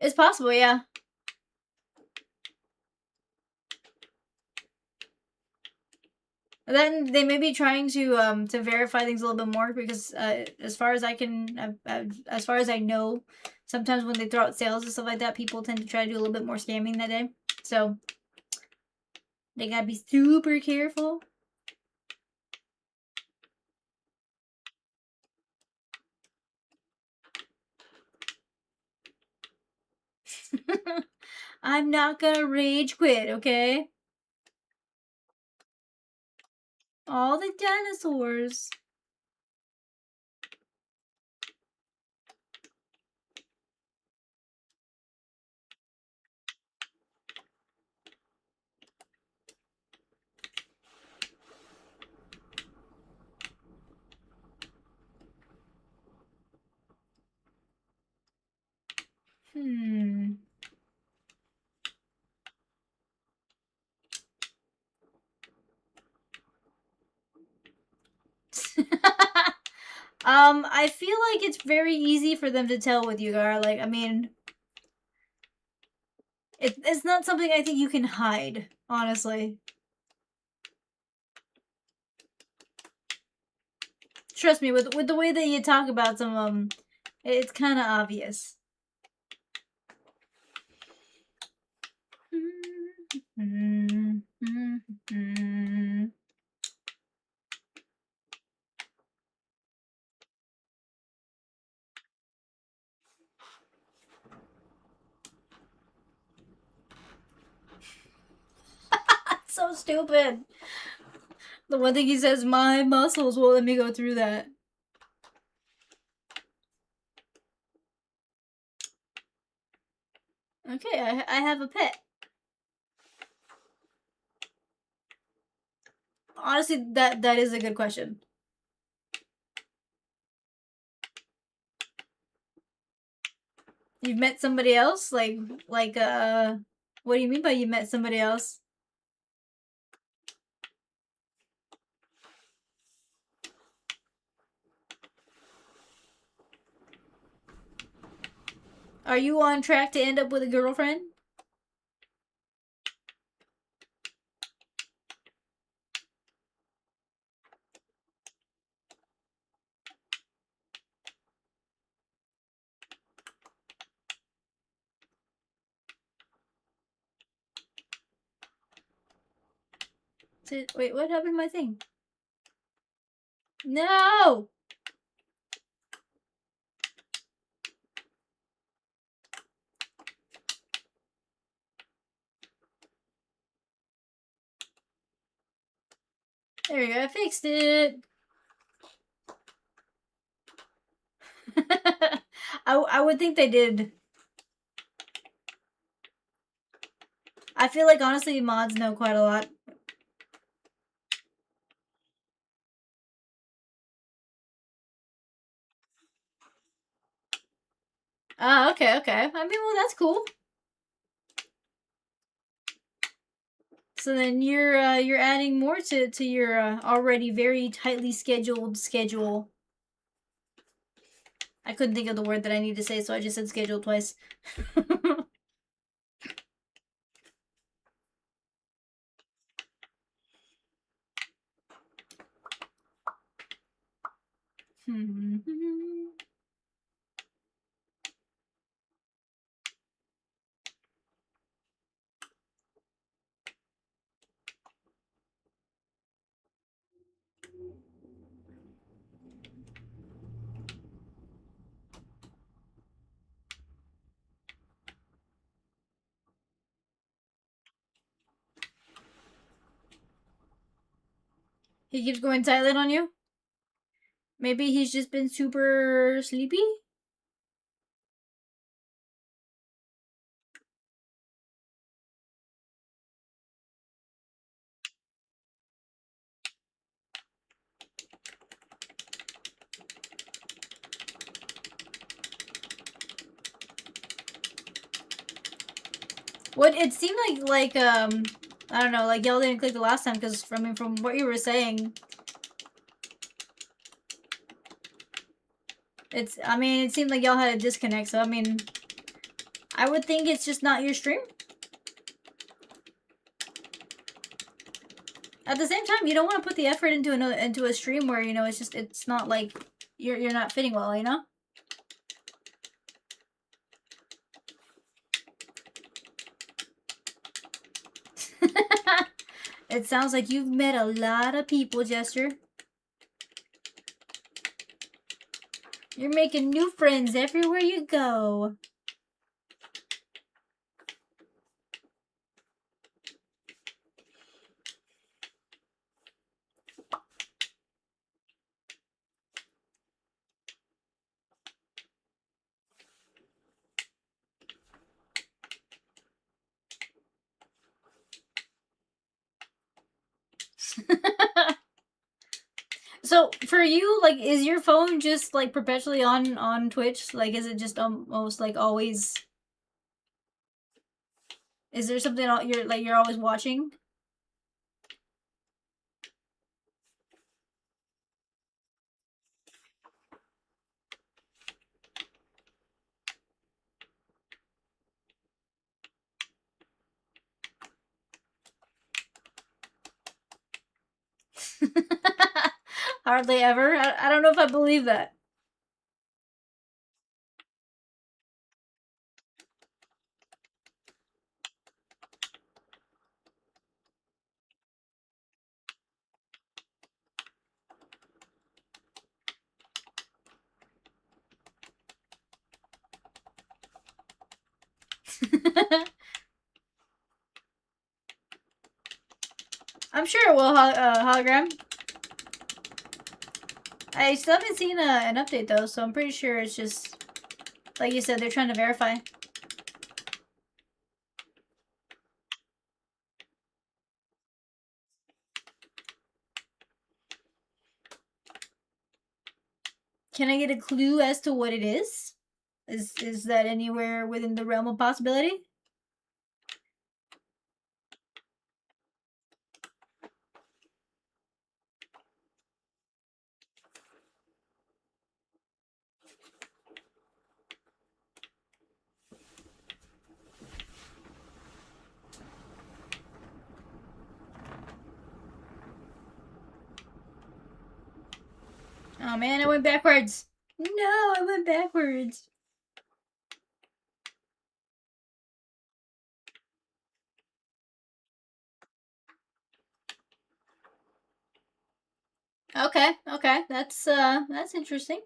It's possible, yeah. Then they may be trying to verify things a little bit more because as far as as far as I know, sometimes when they throw out sales and stuff like that, people tend to try to do a little bit more scamming that day. So they gotta be super careful. I'm not gonna rage quit, okay? All the dinosaurs. I feel like it's very easy for them to tell with you, Gar. Like, I mean, it's not something I think you can hide, honestly. Trust me, with the way that you talk about some of them, it's kind of obvious. So stupid. The one thing he says, my muscles won't let me go through that. Okay, I have a pet. Honestly, that is a good question. You've met somebody else? What do you mean by you met somebody else? Are you on track to end up with a girlfriend? Wait, what happened to my thing? No! There you go, I fixed it. I would think they did. I feel like honestly mods know quite a lot. Ah, okay, okay. I mean, well, that's cool. So then you're adding more to your already very tightly scheduled schedule. I couldn't think of the word that I need to say, so I just said schedule twice. He keeps going silent on you? Maybe he's just been super sleepy? What it seemed like I don't know, like y'all didn't click the last time because from what you were saying, I mean, it seemed like y'all had a disconnect. So I mean, I would think it's just not your stream. At the same time, you don't want to put the effort into a stream where it's not like you're not fitting well, you know. It sounds like you've met a lot of people, Jester. You're making new friends everywhere you go. So for you, like, is your phone just like perpetually on Twitch? Like, is it just almost like always? Is there something you're always watching? Hardly ever. I don't know if I believe that. I'm sure it will, hologram. I still haven't seen an update though, so I'm pretty sure it's just like you said, they're trying to verify. Can I get a clue as to what it is? Is that anywhere within the realm of possibility? Oh man, I went backwards. No, I went backwards. Okay, okay. That's interesting.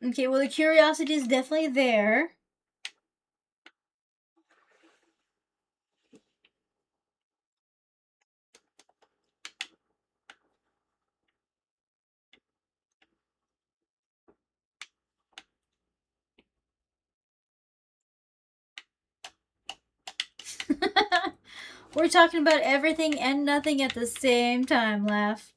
Okay, well the curiosity is definitely there. We're talking about everything and nothing at the same time, Laugh.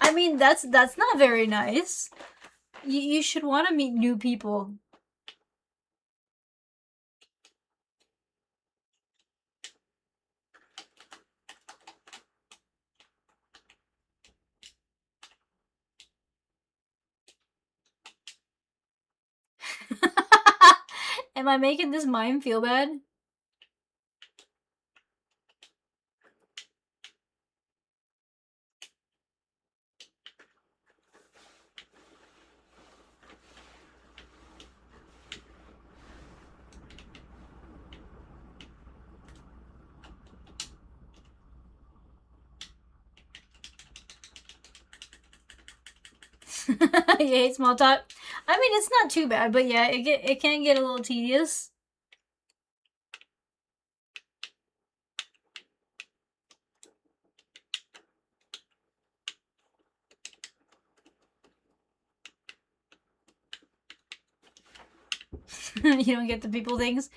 I mean, that's not very nice. You should want to meet new people. Am I making this mime feel bad? You hate small talk? I mean, it's not too bad, but yeah, it can get a little tedious. You don't get the people things.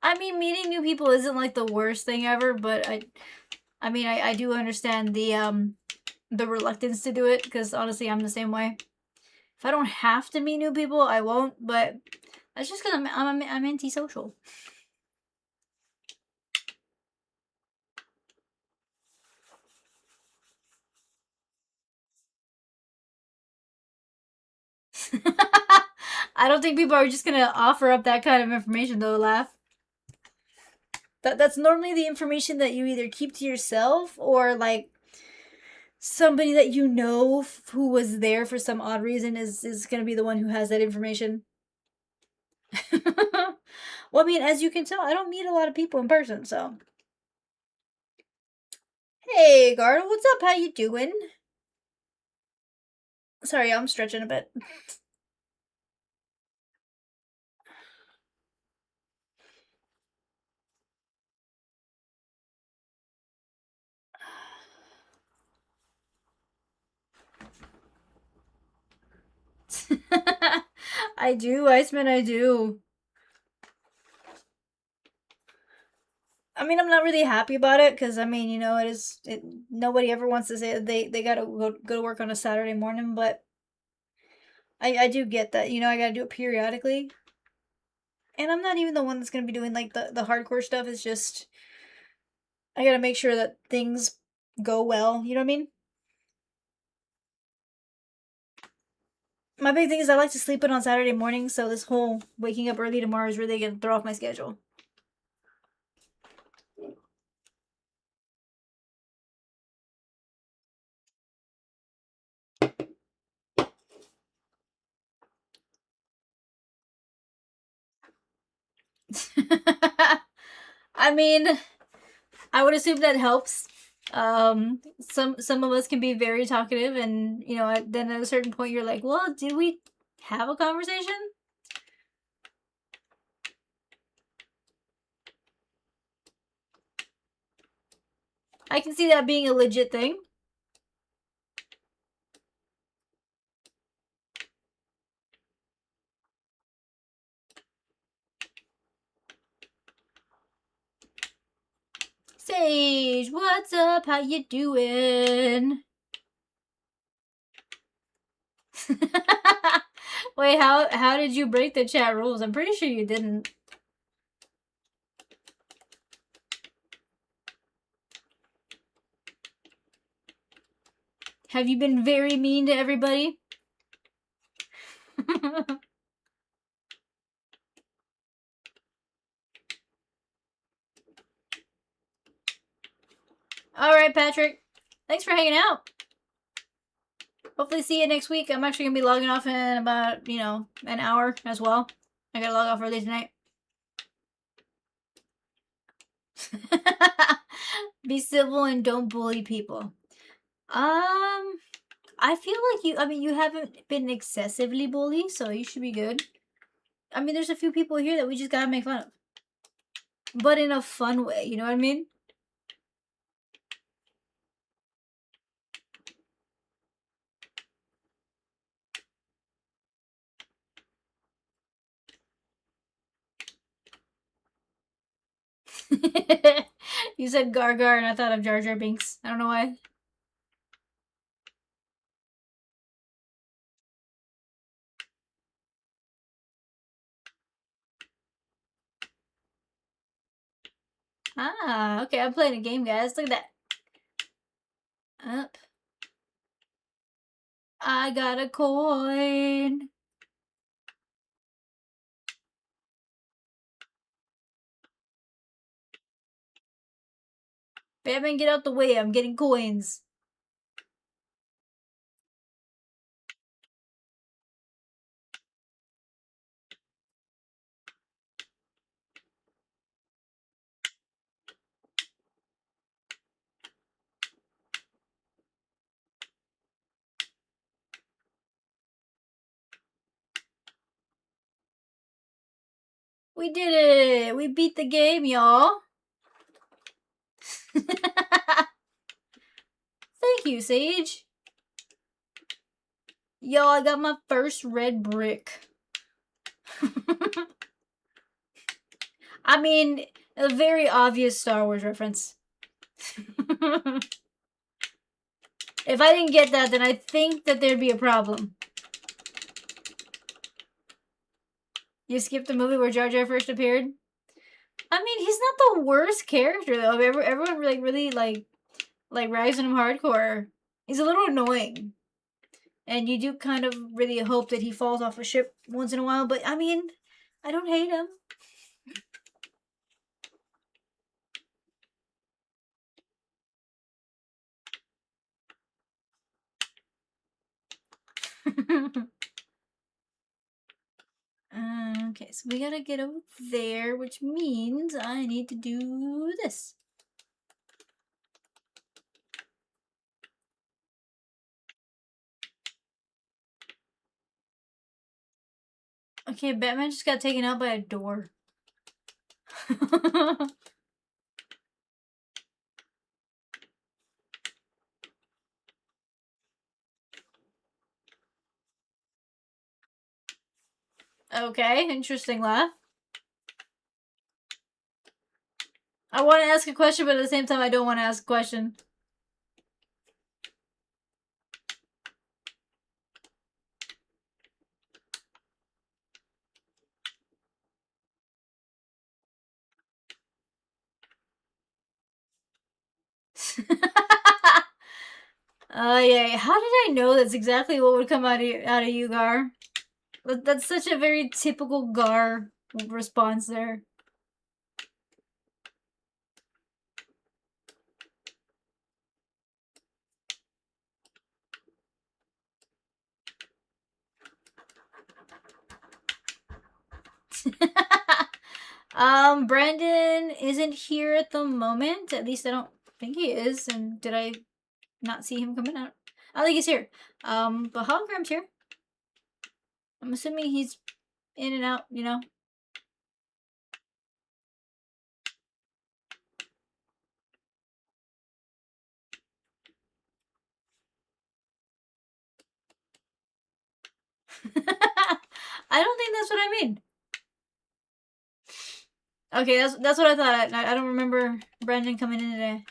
I mean, meeting new people isn't like the worst thing ever, but I mean, I do understand the reluctance to do it because honestly, I'm the same way. If I don't have to meet new people, I won't. But that's just because I'm antisocial. I don't think people are just gonna offer up that kind of information though, Laugh. That's normally the information that you either keep to yourself or like somebody that you know who was there for some odd reason is gonna be the one who has that information. Well, I mean, as you can tell, I don't meet a lot of people in person, so. Hey, Garda, what's up? How you doing? Sorry, I'm stretching a bit. I do, Iceman, I do. I mean, I'm not really happy about it because I mean, you know, nobody ever wants to say that they gotta go to work on a Saturday morning, but I do get that. You know, I gotta do it periodically, and I'm not even the one that's gonna be doing like the hardcore stuff. It's just I gotta make sure that things go well. You know what I mean? My big thing is I like to sleep in on Saturday morning, so this whole waking up early tomorrow is really gonna throw off my schedule. I mean, I would assume that helps. Some of us can be very talkative, and you know, then at a certain point, you're like, "Well, did we have a conversation?" I can see that being a legit thing. Sage, what's up? How you doing? Wait, how did you break the chat rules? I'm pretty sure you didn't. Have you been very mean to everybody? Alright, Patrick. Thanks for hanging out. Hopefully see you next week. I'm actually going to be logging off in about, an hour as well. I gotta log off early tonight. Be civil and don't bully people. I feel like you haven't been excessively bullied, so you should be good. I mean, there's a few people here that we just gotta make fun of. But in a fun way, you know what I mean? You said Gargar and I thought of Jar Jar Binks. I don't know why. Ah, okay, I'm playing a game, guys. Look at that. Up. I got a coin. Batman, get out the way. I'm getting coins. We did it! We beat the game, y'all. Thank you, Sage. Yo, I got my first red brick. I mean, a very obvious Star Wars reference. If I didn't get that, then I think that there'd be a problem. You skipped the movie where Jar Jar first appeared? I mean, he's not the worst character, though. Everyone really rags on him hardcore. He's a little annoying. And you do kind of really hope that he falls off a ship once in a while, but I mean, I don't hate him. Okay, so we gotta get over there, which means I need to do this. Okay, Batman just got taken out by a door. Okay, interesting laugh. I want to ask a question, but at the same time, I don't want to ask a question. Oh yeah, how did I know that's exactly what would come out of you, Gar? That's such a very typical Gar response there. Brandon isn't here at the moment. At least I don't think he is. And did I not see him coming out? I think he's here. But Hologram's here. I'm assuming he's in and out, you know? I don't think that's what I mean. Okay, that's what I thought. I don't remember Brandon coming in today.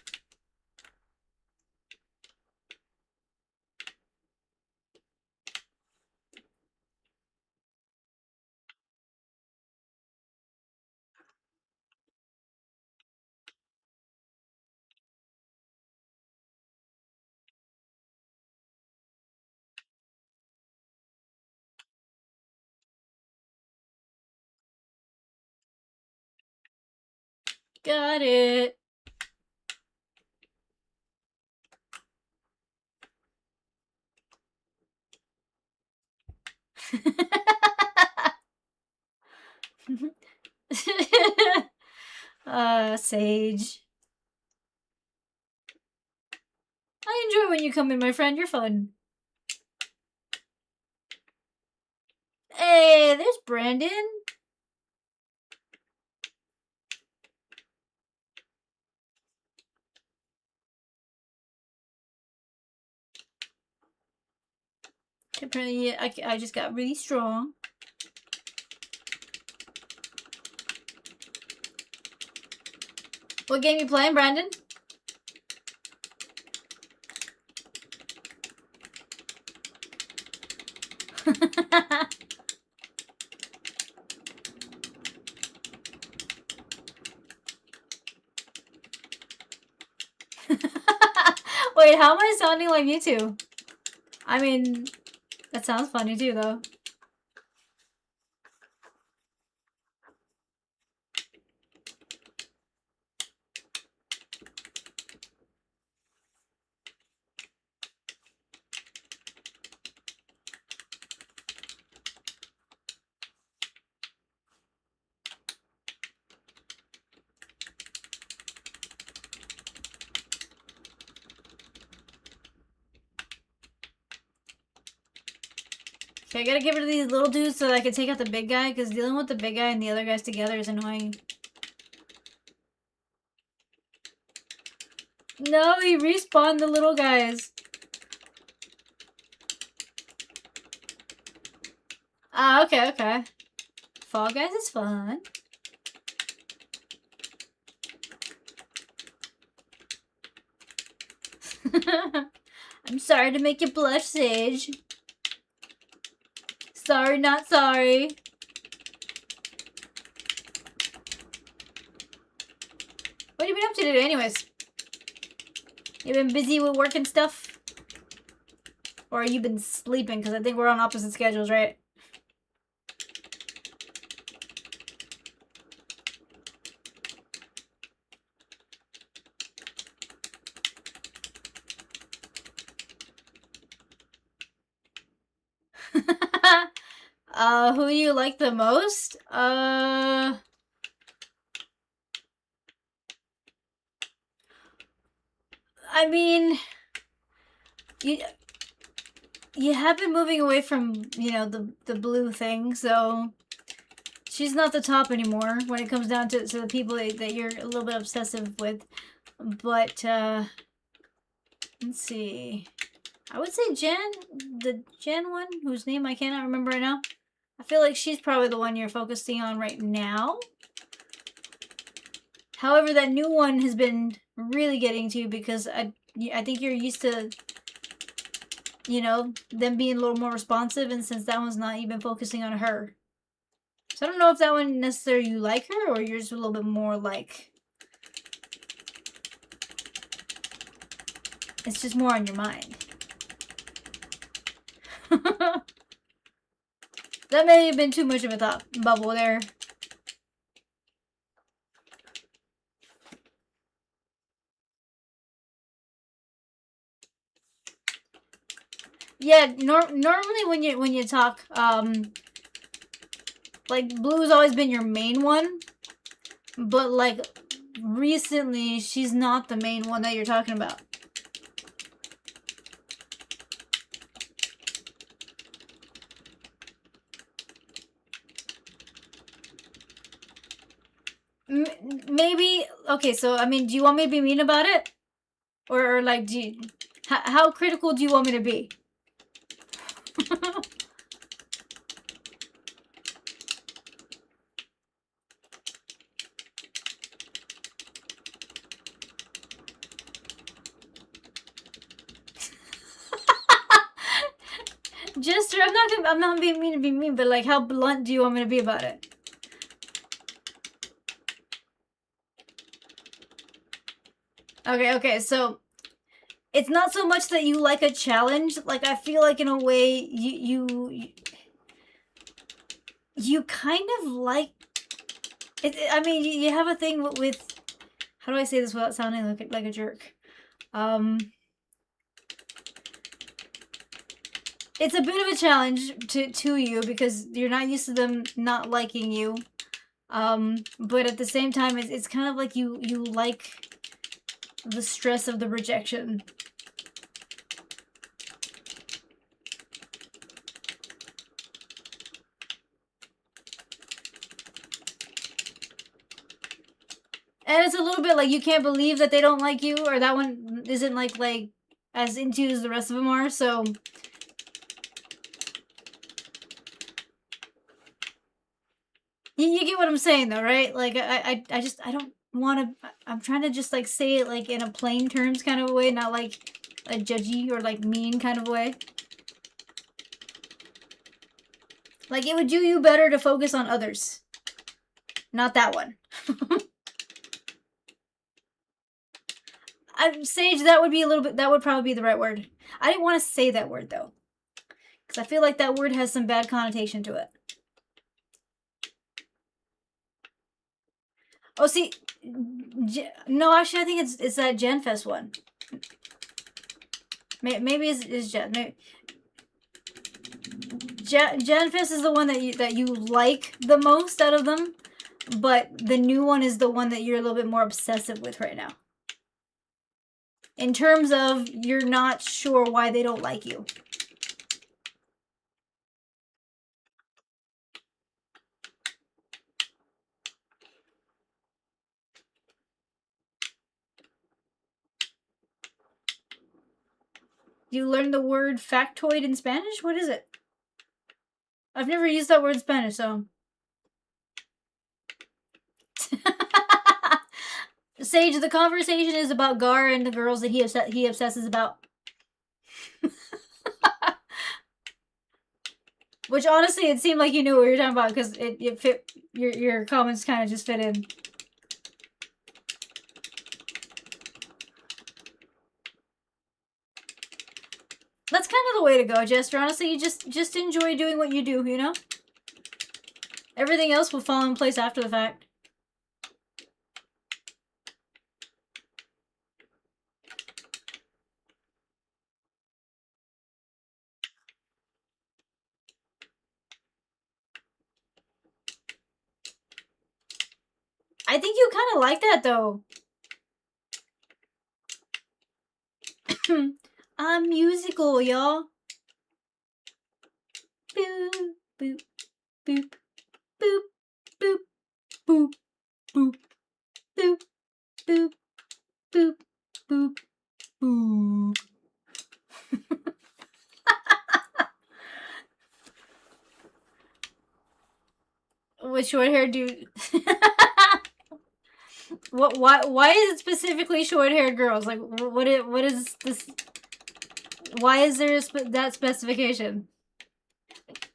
Got it. Sage. I enjoy when you come in, my friend. You're fun. Hey, there's Brandon. Apparently, I just got really strong. What game you playing, Brandon? Wait, how am I sounding like you two? I mean, that sounds funny too, though. Okay, I gotta get rid of these little dudes so that I can take out the big guy, because dealing with the big guy and the other guys together is annoying. No, he respawned the little guys. Ah, okay, okay. Fall Guys is fun. I'm sorry to make you blush, Sage. Sorry, not sorry. What have you been up to today, anyways? You been busy with work and stuff? Or you been sleeping? Because I think we're on opposite schedules, right? Who you like the most? I mean, you have been moving away from, you know, the blue thing, so she's not the top anymore when it comes down to the people that you're a little bit obsessive with. But, let's see. I would say Jen, the Jen one, whose name I cannot remember right now. I feel like she's probably the one you're focusing on right now. However, that new one has been really getting to you because I think you're used to, you know, them being a little more responsive, and since that one's not, you've been focusing on her. So I don't know if that one necessarily you like her, or you're just a little bit more like, it's just more on your mind. That may have been too much of a thought bubble there. Yeah, normally when you talk, like Blue's always been your main one, but like recently she's not the main one that you're talking about. Maybe, okay, so I mean, do you want me to be mean about it, or like, do you, how critical do you want me to be? Jester, I'm not being mean to be mean, but like, how blunt do you want me to be about it? Okay, so it's not so much that you like a challenge. Like, I feel like in a way you kind of like it. I mean, you have a thing with how do I say this without sounding like a jerk? It's a bit of a challenge to you because you're not used to them not liking you. But at the same time, it's kind of like you like the stress of the rejection. And it's a little bit like you can't believe that they don't like you, or that one isn't like as into you as the rest of them are. So you get what I'm saying, though, right? Like I don't want to. I'm trying to just like say it like in a plain terms kind of way, not like a judgy or like mean kind of way. Like, it would do you better to focus on others, not that one. Sage, that would be a little bit. That would probably be the right word. I didn't want to say that word though, because I feel like that word has some bad connotation to it. Oh, see, no, actually, I think it's that GenFest one. Maybe it's Gen. Maybe. GenFest is the one that you like the most out of them, but the new one is the one that you're a little bit more obsessive with right now. In terms of you're not sure why they don't like you. You learned the word factoid in Spanish? What is it? I've never used that word in Spanish, so. Sage, the conversation is about Gar and the girls that he obsesses about. Which honestly, it seemed like you knew what you were talking about because it fit your comments kind of just fit in. That's kind of the way to go, Jester. Honestly, you just enjoy doing what you do, you know? Everything else will fall in place after the fact. I think you kind of like that, though. I'm musical, y'all. Boop, boop, boop, boop, boop, boop, boop, boop, boop, boop, boop, boop. With short hair dude. Why is it specifically short-haired girls? Like, what is this? Why is there that specification?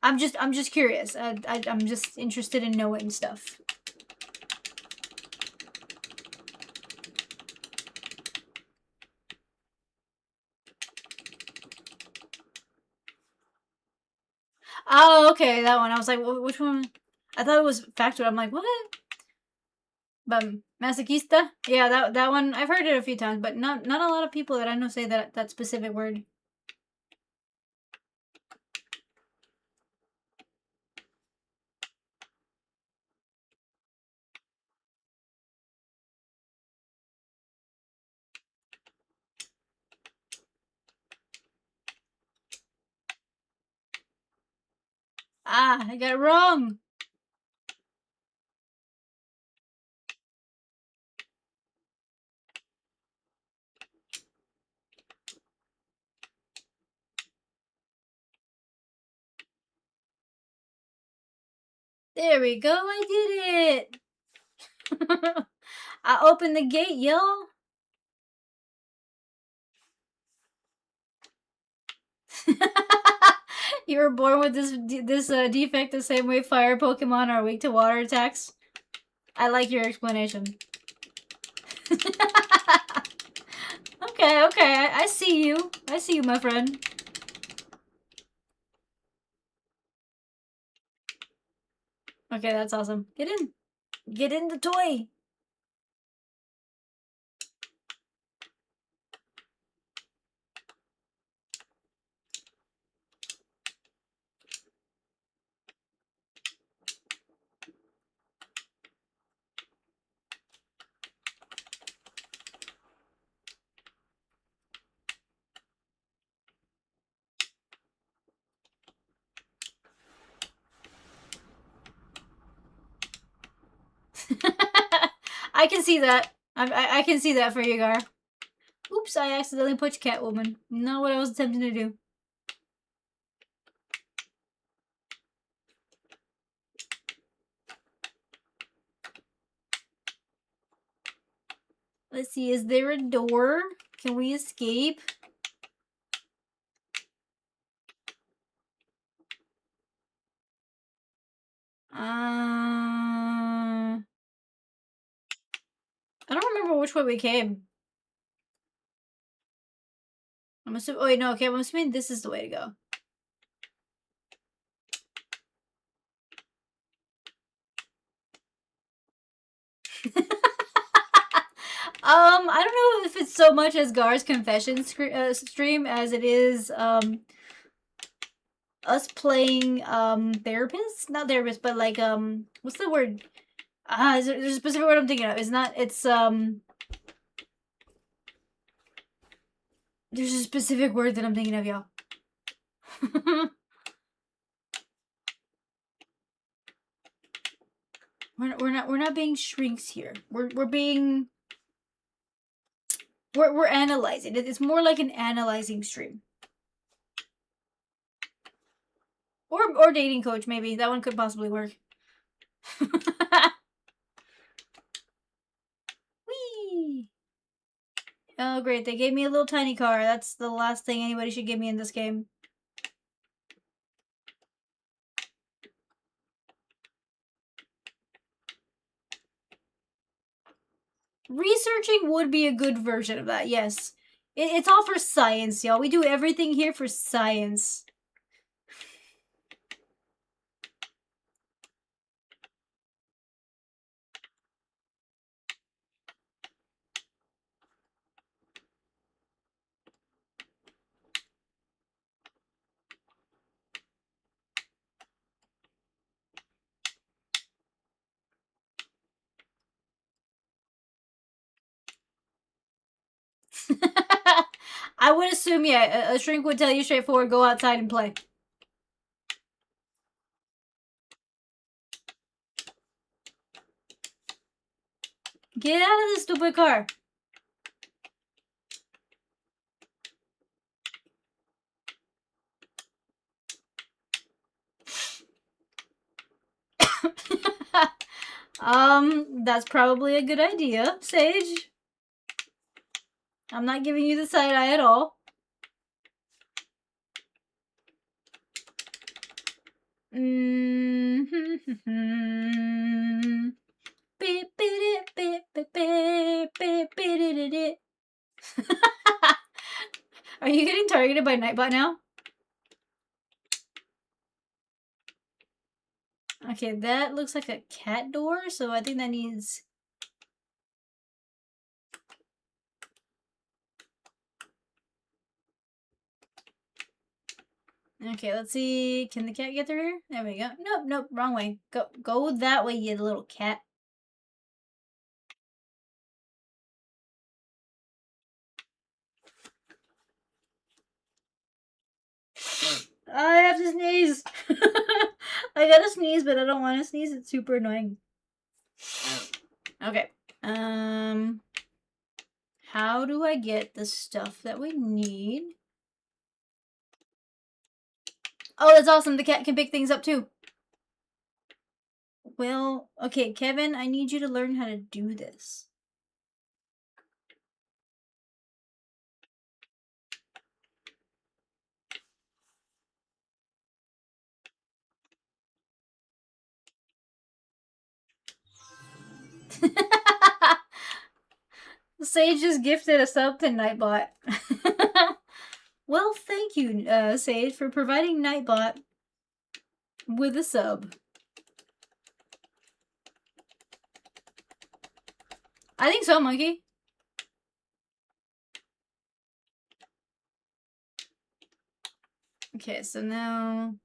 I'm just curious. I'm just interested in knowing stuff. Oh, okay, that one. I was like, which one? I thought it was factoid. I'm like, what? But masochista? Yeah, that one. I've heard it a few times, but not a lot of people that I know say that specific word. Ah, I got it wrong. There we go. I did it. I opened the gate, y'all. You were born with this defect the same way fire Pokemon are weak to water attacks. I like your explanation. Okay, I see you. I see you, my friend. Okay, that's awesome. Get in. Get in the toy. I can see that. I can see that for you, Gar. Oops, I accidentally pushed Catwoman. Not what I was attempting to do. Let's see, is there a door? Can we escape? I don't remember which way we came. I'm assuming. Oh wait, no. Okay, I'm assuming this is the way to go. I don't know if it's so much as Gar's confession stream as it is us playing therapists, not therapists, but like what's the word? There's a specific word I'm thinking of. It's not. It's There's a specific word that I'm thinking of, y'all. we're not being shrinks here. We're being we're analyzing. It's more like an analyzing stream. Or dating coach, maybe. That one could possibly work. Whee! Oh, great. They gave me a little tiny car. That's the last thing anybody should give me in this game. Researching would be a good version of that, yes. It's all for science, y'all. We do everything here for science. I would assume, yeah, a shrink would tell you straightforward, go outside and play. Get out of this stupid car. That's probably a good idea, Sage. I'm not giving you the side eye at all. Are you getting targeted by Nightbot now? Okay, that looks like a cat door, so I think that needs... Okay, let's see. Can the cat get through here? There we go. Nope, nope, wrong way. Go that way, you little cat. I have to sneeze. I gotta sneeze, but I don't want to sneeze. It's super annoying. Okay. How do I get the stuff that we need? Oh, that's awesome. The cat can pick things up too. Well, okay, Kevin, I need you to learn how to do this. Sage just gifted a sub to Nightbot. Well, thank you, Sage, for providing Nightbot with a sub. I think so, Monkey. Okay, so now...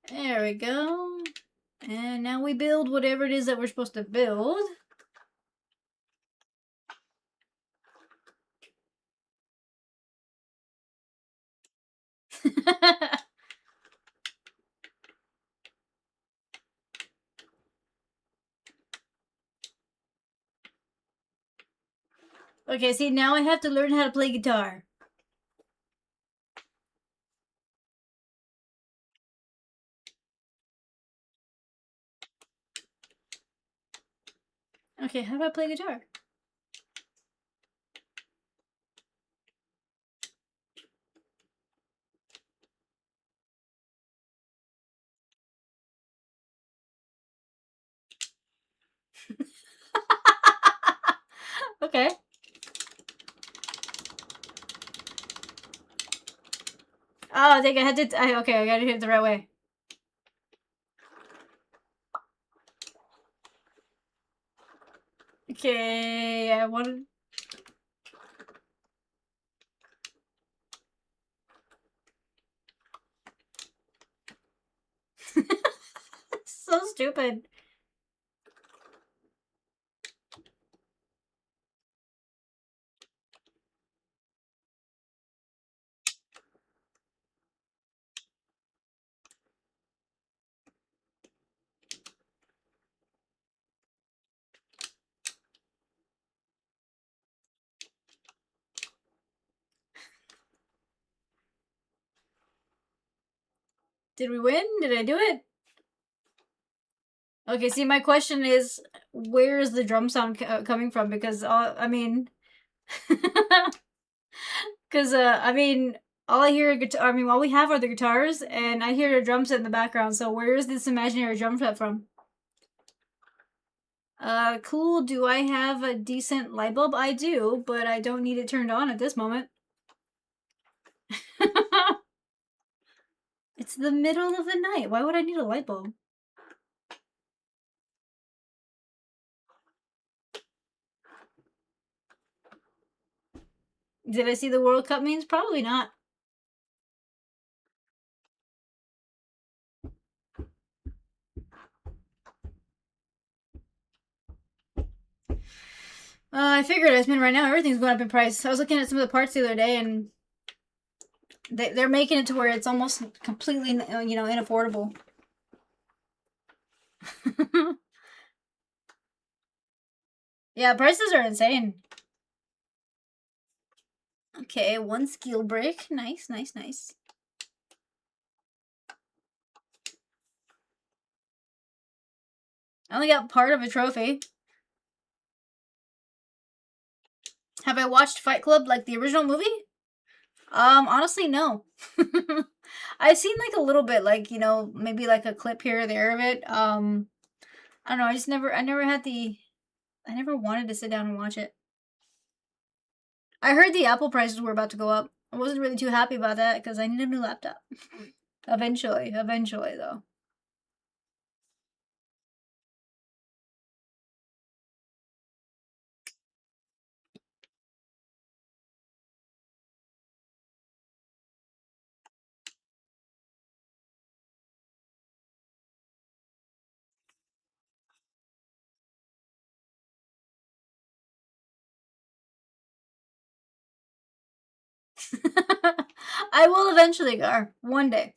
There we go. And now we build whatever it is that we're supposed to build. Okay, see, now I have to learn how to play guitar. Okay, how do I play guitar? Okay. Oh, I think I had to... okay, I gotta hit it the right way. Okay, I wanted... So stupid. Did we win? Did I do it? Okay, see, my question is, where is the drum sound coming from? Because, I mean... Because, I mean, all I hear are guitar... I mean, all we have are the guitars, and I hear a drum set in the background, so where is this imaginary drum set from? Cool. Do I have a decent light bulb? I do, but I don't need it turned on at this moment. It's the middle of the night. Why would I need a light bulb? Did I see the World Cup memes? Probably not. I figured, I mean, right now everything's going up in price. I was looking at some of the parts the other day, and they're making it to where it's almost completely, you know, inaffordable. Yeah, prices are insane. Okay, one skill break. Nice, nice, nice. I only got part of a trophy. Have I watched Fight Club, like the original movie? Honestly, no. I've seen like a little bit, like, you know, maybe like a clip here or there of it. I don't know, I never wanted to sit down and watch it. I heard the Apple prices were about to go up. I wasn't really too happy about that because I need a new laptop. Eventually, though. I will eventually, Gar. One day.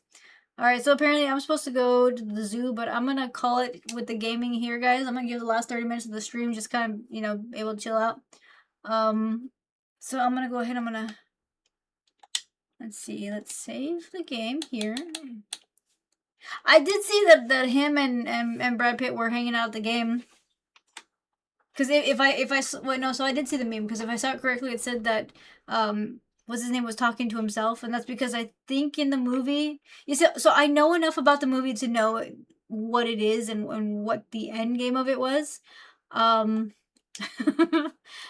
Alright, so apparently I'm supposed to go to the zoo, but I'm gonna call it with the gaming here, guys. I'm gonna give the last 30 minutes of the stream just kind of, you know, able to chill out. So I'm gonna go ahead, let's see, let's save the game here. I did see that him and Brad Pitt were hanging out at the game. Because so I did see the meme, because if I saw it correctly, it said that, what's his name was talking to himself, and that's because I think in the movie, you see, so I know enough about the movie to know what it is and what the end game of it was. Um,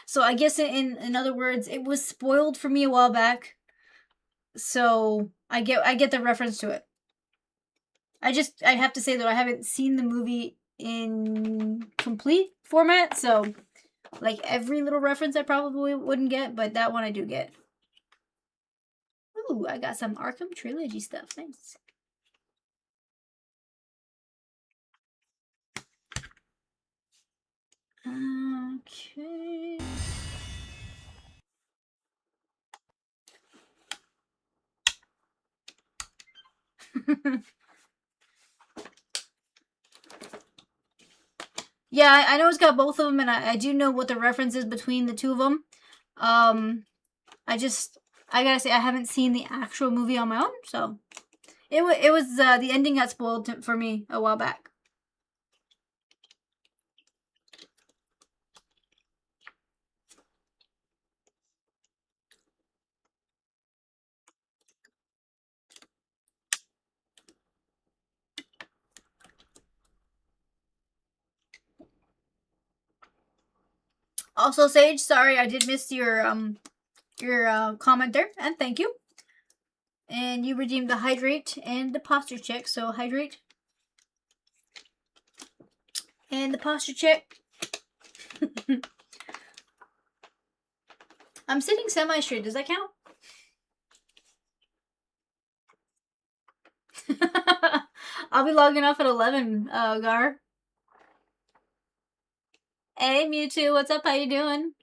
so I guess in other words, it was spoiled for me a while back. So I get the reference to it. I have to say that I haven't seen the movie in complete format, so like every little reference I probably wouldn't get, but that one I do get. Ooh, I got some Arkham Trilogy stuff. Nice. Okay. Yeah, I know it's got both of them, and I do know what the reference is between the two of them. Um, I gotta say I haven't seen the actual movie on my own, so it was the ending got spoiled for me a while back. Also, Sage, sorry I did miss your comment there, and thank you. And you redeemed the hydrate and the posture check, so hydrate and the posture check. I'm sitting semi-straight. Does that count? I'll be logging off at 11, Gar. Hey, Mewtwo, what's up? How you doing?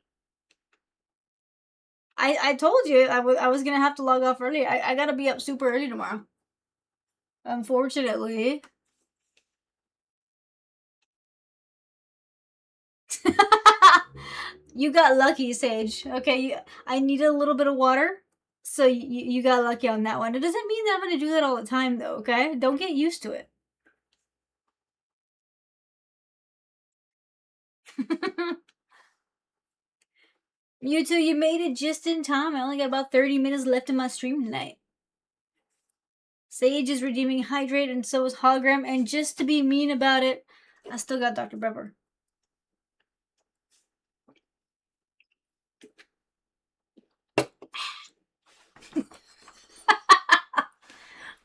I told you I was gonna have to log off early. I gotta be up super early tomorrow. Unfortunately. You got lucky, Sage. Okay, I needed a little bit of water, so you got lucky on that one. It doesn't mean that I'm gonna do that all the time, though. Okay, don't get used to it. Mewtwo, you made it just in time. I only got about 30 minutes left in my stream tonight. Sage is redeeming Hydrate, and so is Hologram. And just to be mean about it, I still got Dr. Pepper.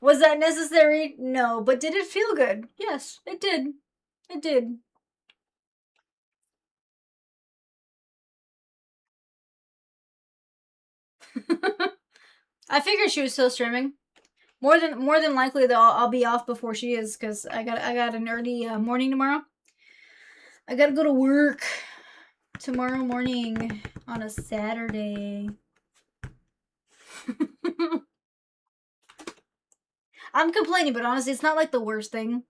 Was that necessary? No, but did it feel good? Yes, it did. It did. I figured she was still streaming. More than likely though, I'll be off before she is because I got an early morning tomorrow. I gotta go to work tomorrow morning on a Saturday. I'm complaining, but honestly, it's not like the worst thing.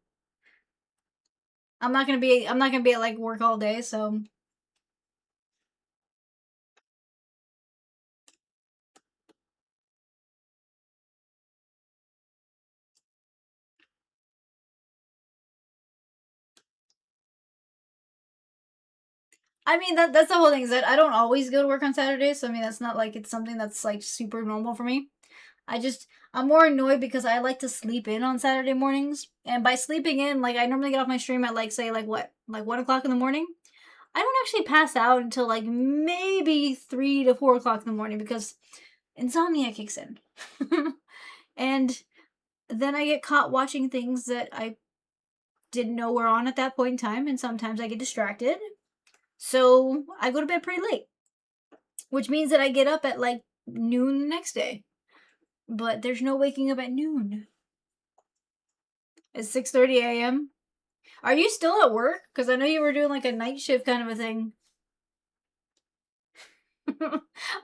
I'm not gonna be at like work all day, so. I mean that's the whole thing is that I don't always go to work on Saturdays, so I mean that's not like it's something that's like super normal for me. I'm more annoyed because I like to sleep in on Saturday mornings, and by sleeping in, like I normally get off my stream at like say like what like 1 o'clock in the morning. I don't actually pass out until like maybe 3 to 4 o'clock in the morning because insomnia kicks in, and then I get caught watching things that I didn't know were on at that point in time, and sometimes I get distracted. So I go to bed pretty late, which means that I get up at like noon the next day. But there's no waking up at noon. It's 6:30 a.m. Are you still at work? Because I know you were doing like a night shift kind of a thing.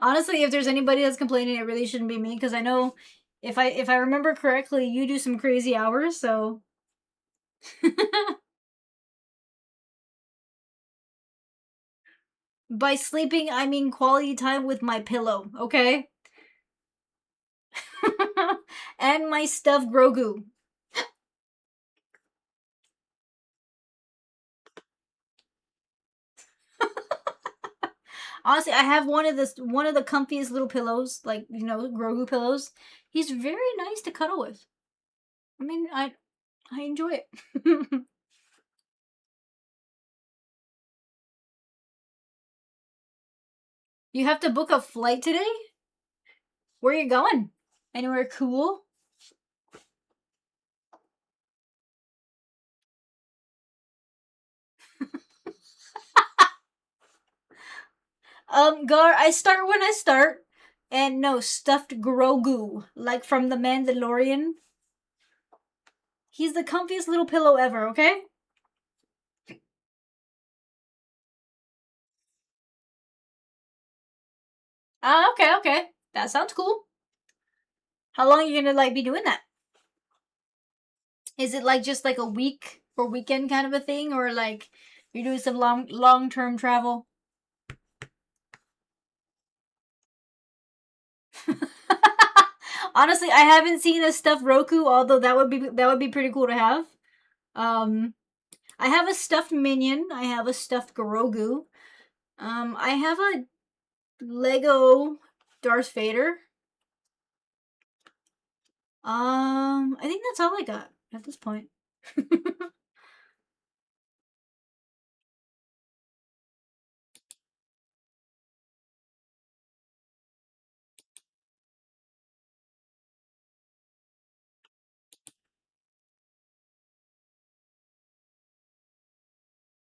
Honestly, if there's anybody that's complaining, it really shouldn't be me. Because I know if I remember correctly, you do some crazy hours. So. By sleeping, I mean quality time with my pillow, okay? And my stuffed Grogu. Honestly, I have one of the comfiest little pillows, like Grogu pillows. He's very nice to cuddle with. I mean, I enjoy it. You have to book a flight today? Where are you going? Anywhere cool? Gar, I start when I start. And no, stuffed Grogu, like from The Mandalorian. He's the comfiest little pillow ever, okay? Ah, okay, okay. That sounds cool. How long are you gonna, like, be doing that? Is it, like, just, like, a week or weekend kind of a thing? Or, like, you're doing some long-term travel? Honestly, I haven't seen a stuffed Roku, although that would be pretty cool to have. I have a stuffed Minion. I have a stuffed Grogu. I have a Lego Darth Vader. I think that's all I got at this point.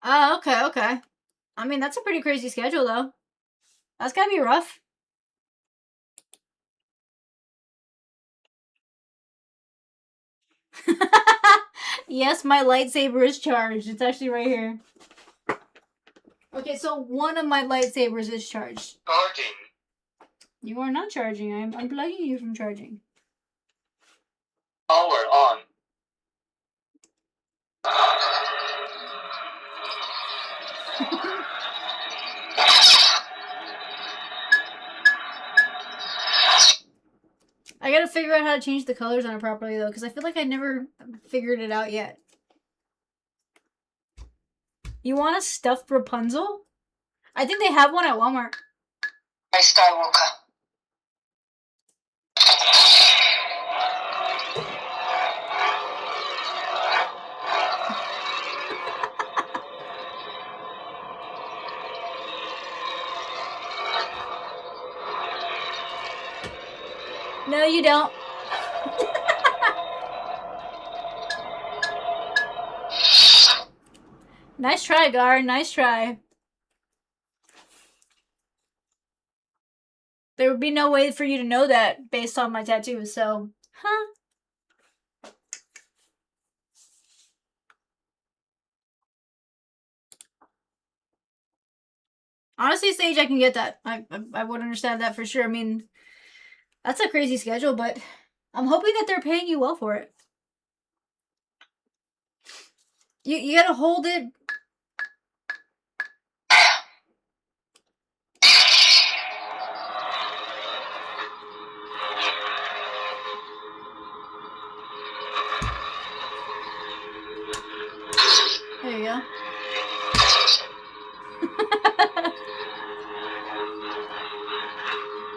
Oh, okay, okay. I mean, that's a pretty crazy schedule, though. That's gotta be rough. Yes, my lightsaber is charged. It's actually right here. Okay, so one of my lightsabers is charged. Charging. You are not charging. I'm unplugging you from charging. Power on. I gotta figure out how to change the colors on it properly, though, because I feel like I never figured it out yet. You want a stuffed Rapunzel? I think they have one at Walmart. Hey, Skywalker. No, you don't. Nice try, Gar. Nice try. There would be no way for you to know that based on my tattoos, so... Huh? Honestly, Sage, I can get that. I would understand that for sure. I mean, that's a crazy schedule, but I'm hoping that they're paying you well for it. You gotta hold it. There you go.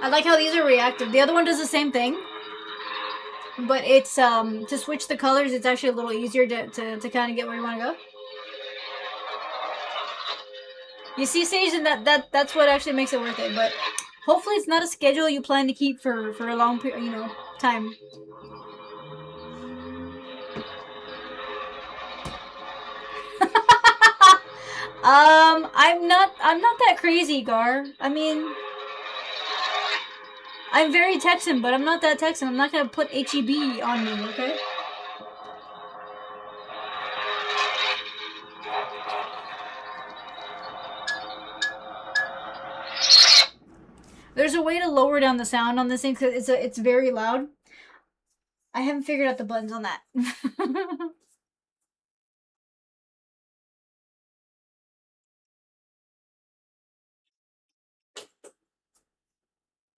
I like how these are reactive. The other one does the same thing. But it's, to switch the colors, it's actually a little easier to kind of get where you want to go. You see, Sage, and that's what actually makes it worth it. But hopefully it's not a schedule you plan to keep for a long period, time. I'm not that crazy, Gar. I mean, I'm very Texan, but I'm not that Texan. I'm not gonna put HEB on me, okay? There's a way to lower down the sound on this thing because it's very loud. I haven't figured out the buttons on that.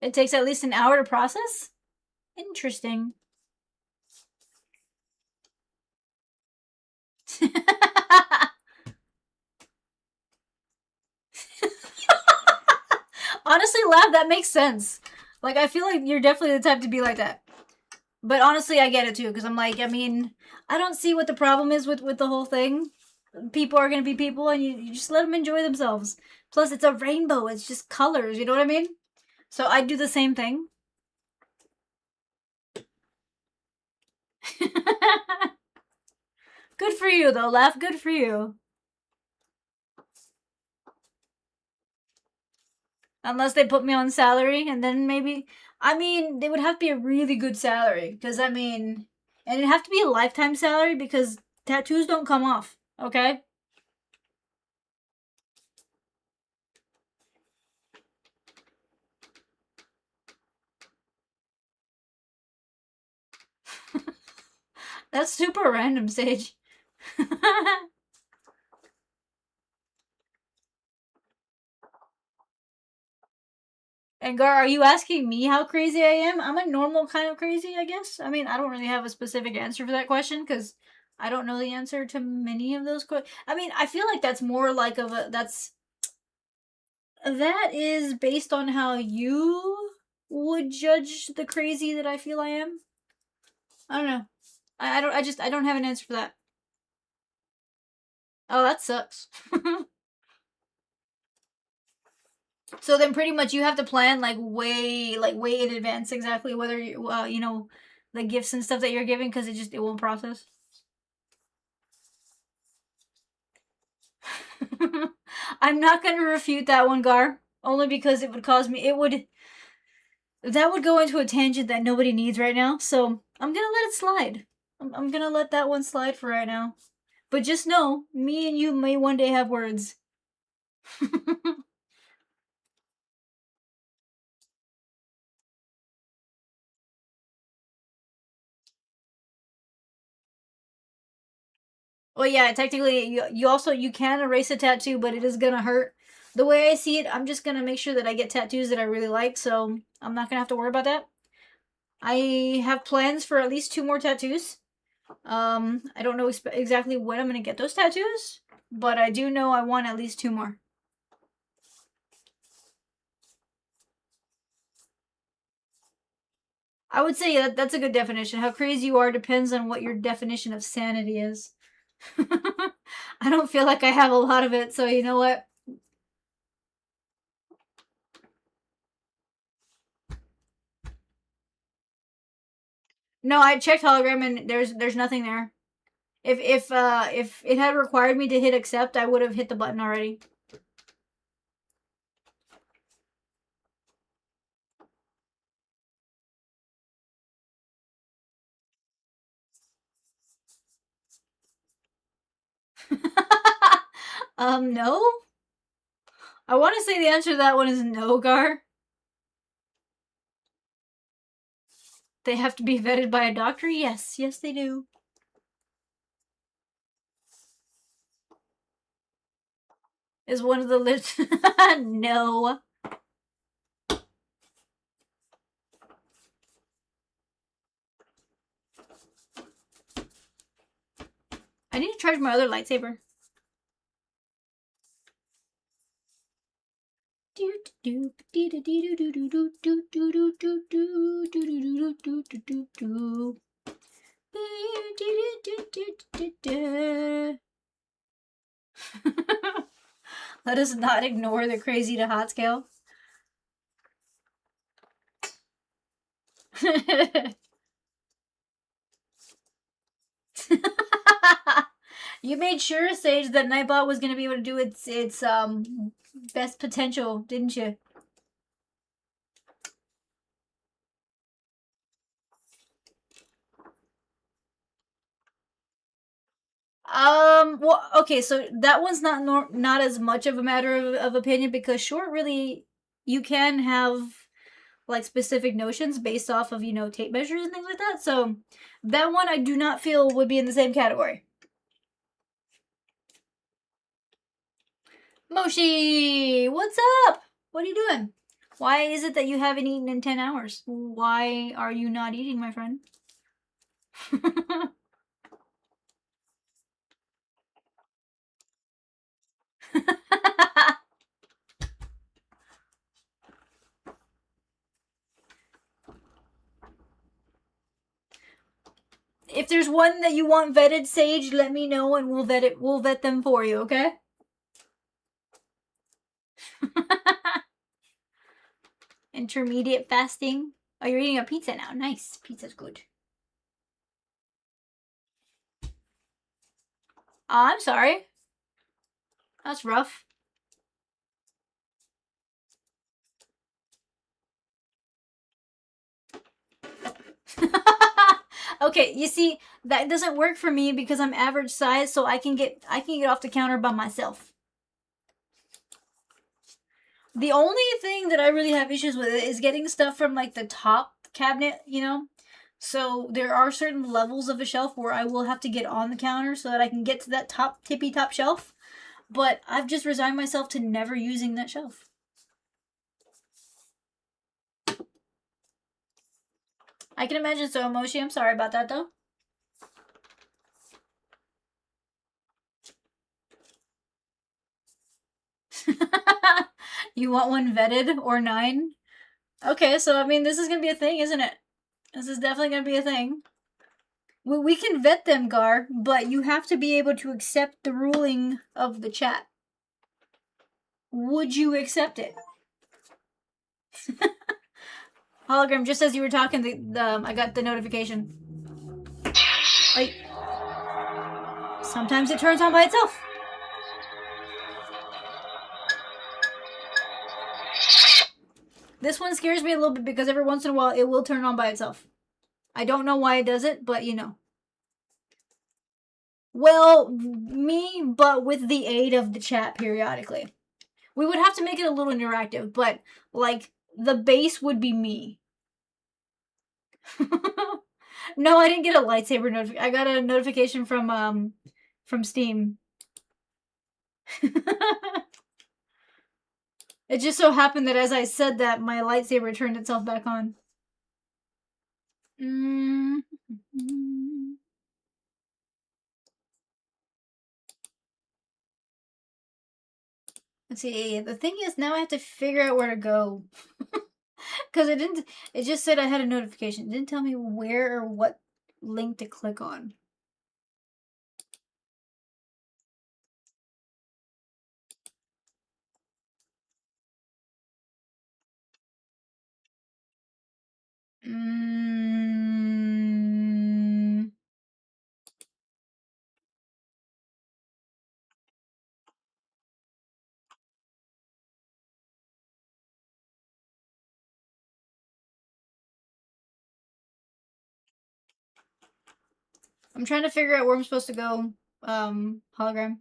It takes at least an hour to process? Interesting. Honestly, Lav, that makes sense. Like, I feel like you're definitely the type to be like that. But honestly, I get it too, because I'm like, I mean, I don't see what the problem is with the whole thing. People are going to be people, and you just let them enjoy themselves. Plus, it's a rainbow. It's just colors. You know what I mean? So I do the same thing. Good for you, though, Laugh. Good for you. Unless they put me on salary, and then maybe... I mean, they would have to be a really good salary. Because, I mean... And it'd have to be a lifetime salary because tattoos don't come off. Okay? That's super random, Sage. And Gar, are you asking me how crazy I am? I'm a normal kind of crazy, I guess. I mean, I don't really have a specific answer for that question because I don't know the answer to many of those questions. I mean, I feel like that's more like of a that is based on how you would judge the crazy that I feel I am. I don't know. I don't have an answer for that. Oh, that sucks. So then pretty much you have to plan way in advance exactly whether you you know, the gifts and stuff that you're giving because it won't process. I'm not going to refute that one, Gar, only because it would cause me that would go into a tangent that nobody needs right now. So, I'm going to let it slide. I'm going to let that one slide for right now. But just know, me and you may one day have words. Well, yeah, technically, you can erase a tattoo, but it is gonna hurt. The way I see it, I'm just gonna make sure that I get tattoos that I really like, so I'm not gonna have to worry about that. I have plans for at least 2 more tattoos. I don't know exactly when I'm gonna get those tattoos, but I do know I want at least 2 more. I would say that's a good definition. How crazy you are depends on what your definition of sanity is. I don't feel like I have a lot of it, so you know what? No, I checked hologram and there's nothing there. If it had required me to hit accept, I would have hit the button already. No. I want to say the answer to that one is no, Gar. They have to be vetted by a doctor? Yes, yes they do. Is one of the lips... No. I need to charge my other lightsaber. Let us not ignore the crazy to hot scale. You made sure, Sage, that Nightbot was gonna be able to do its best potential, didn't you? Well, okay, so that one's not as much of a matter of opinion because short really you can have like specific notions based off of, you know, tape measures and things like that. So that one I do not feel would be in the same category. Moshi, what's up? What are you doing? Why is it that you haven't eaten in 10 hours? Why are you not eating, my friend? If there's one that you want vetted, Sage, let me know and we'll vet them for you, okay? Intermediate fasting. Oh, you're eating a pizza now. Nice. Pizza's good. Oh, I'm sorry. That's rough. Okay, you see, that doesn't work for me because I'm average size, so I can get off the counter by myself. The only thing that I really have issues with is getting stuff from like the top cabinet, you know? So there are certain levels of a shelf where I will have to get on the counter so that I can get to that tippy top shelf. But I've just resigned myself to never using that shelf. I can imagine so, Moshi. I'm sorry about that, though. You want one vetted or 9? Okay, so I mean, this is gonna be a thing, isn't it? This is definitely gonna be a thing. We can vet them, Gar, but you have to be able to accept the ruling of the chat. Would you accept it? Hologram, just as you were talking, I got the notification. Like, sometimes it turns on by itself. This one scares me a little bit because every once in a while it will turn on by itself. I don't know why it does it, but you know. Well, me, but with the aid of the chat periodically. We would have to make it a little interactive, but like the base would be me. No, I didn't get a lightsaber notification. I got a notification from Steam. It just so happened that as I said that, my lightsaber turned itself back on. Let's see. The thing is, now I have to figure out where to go. Because it just said I had a notification. It didn't tell me where or what link to click on. I'm trying to figure out where I'm supposed to go. Hologram.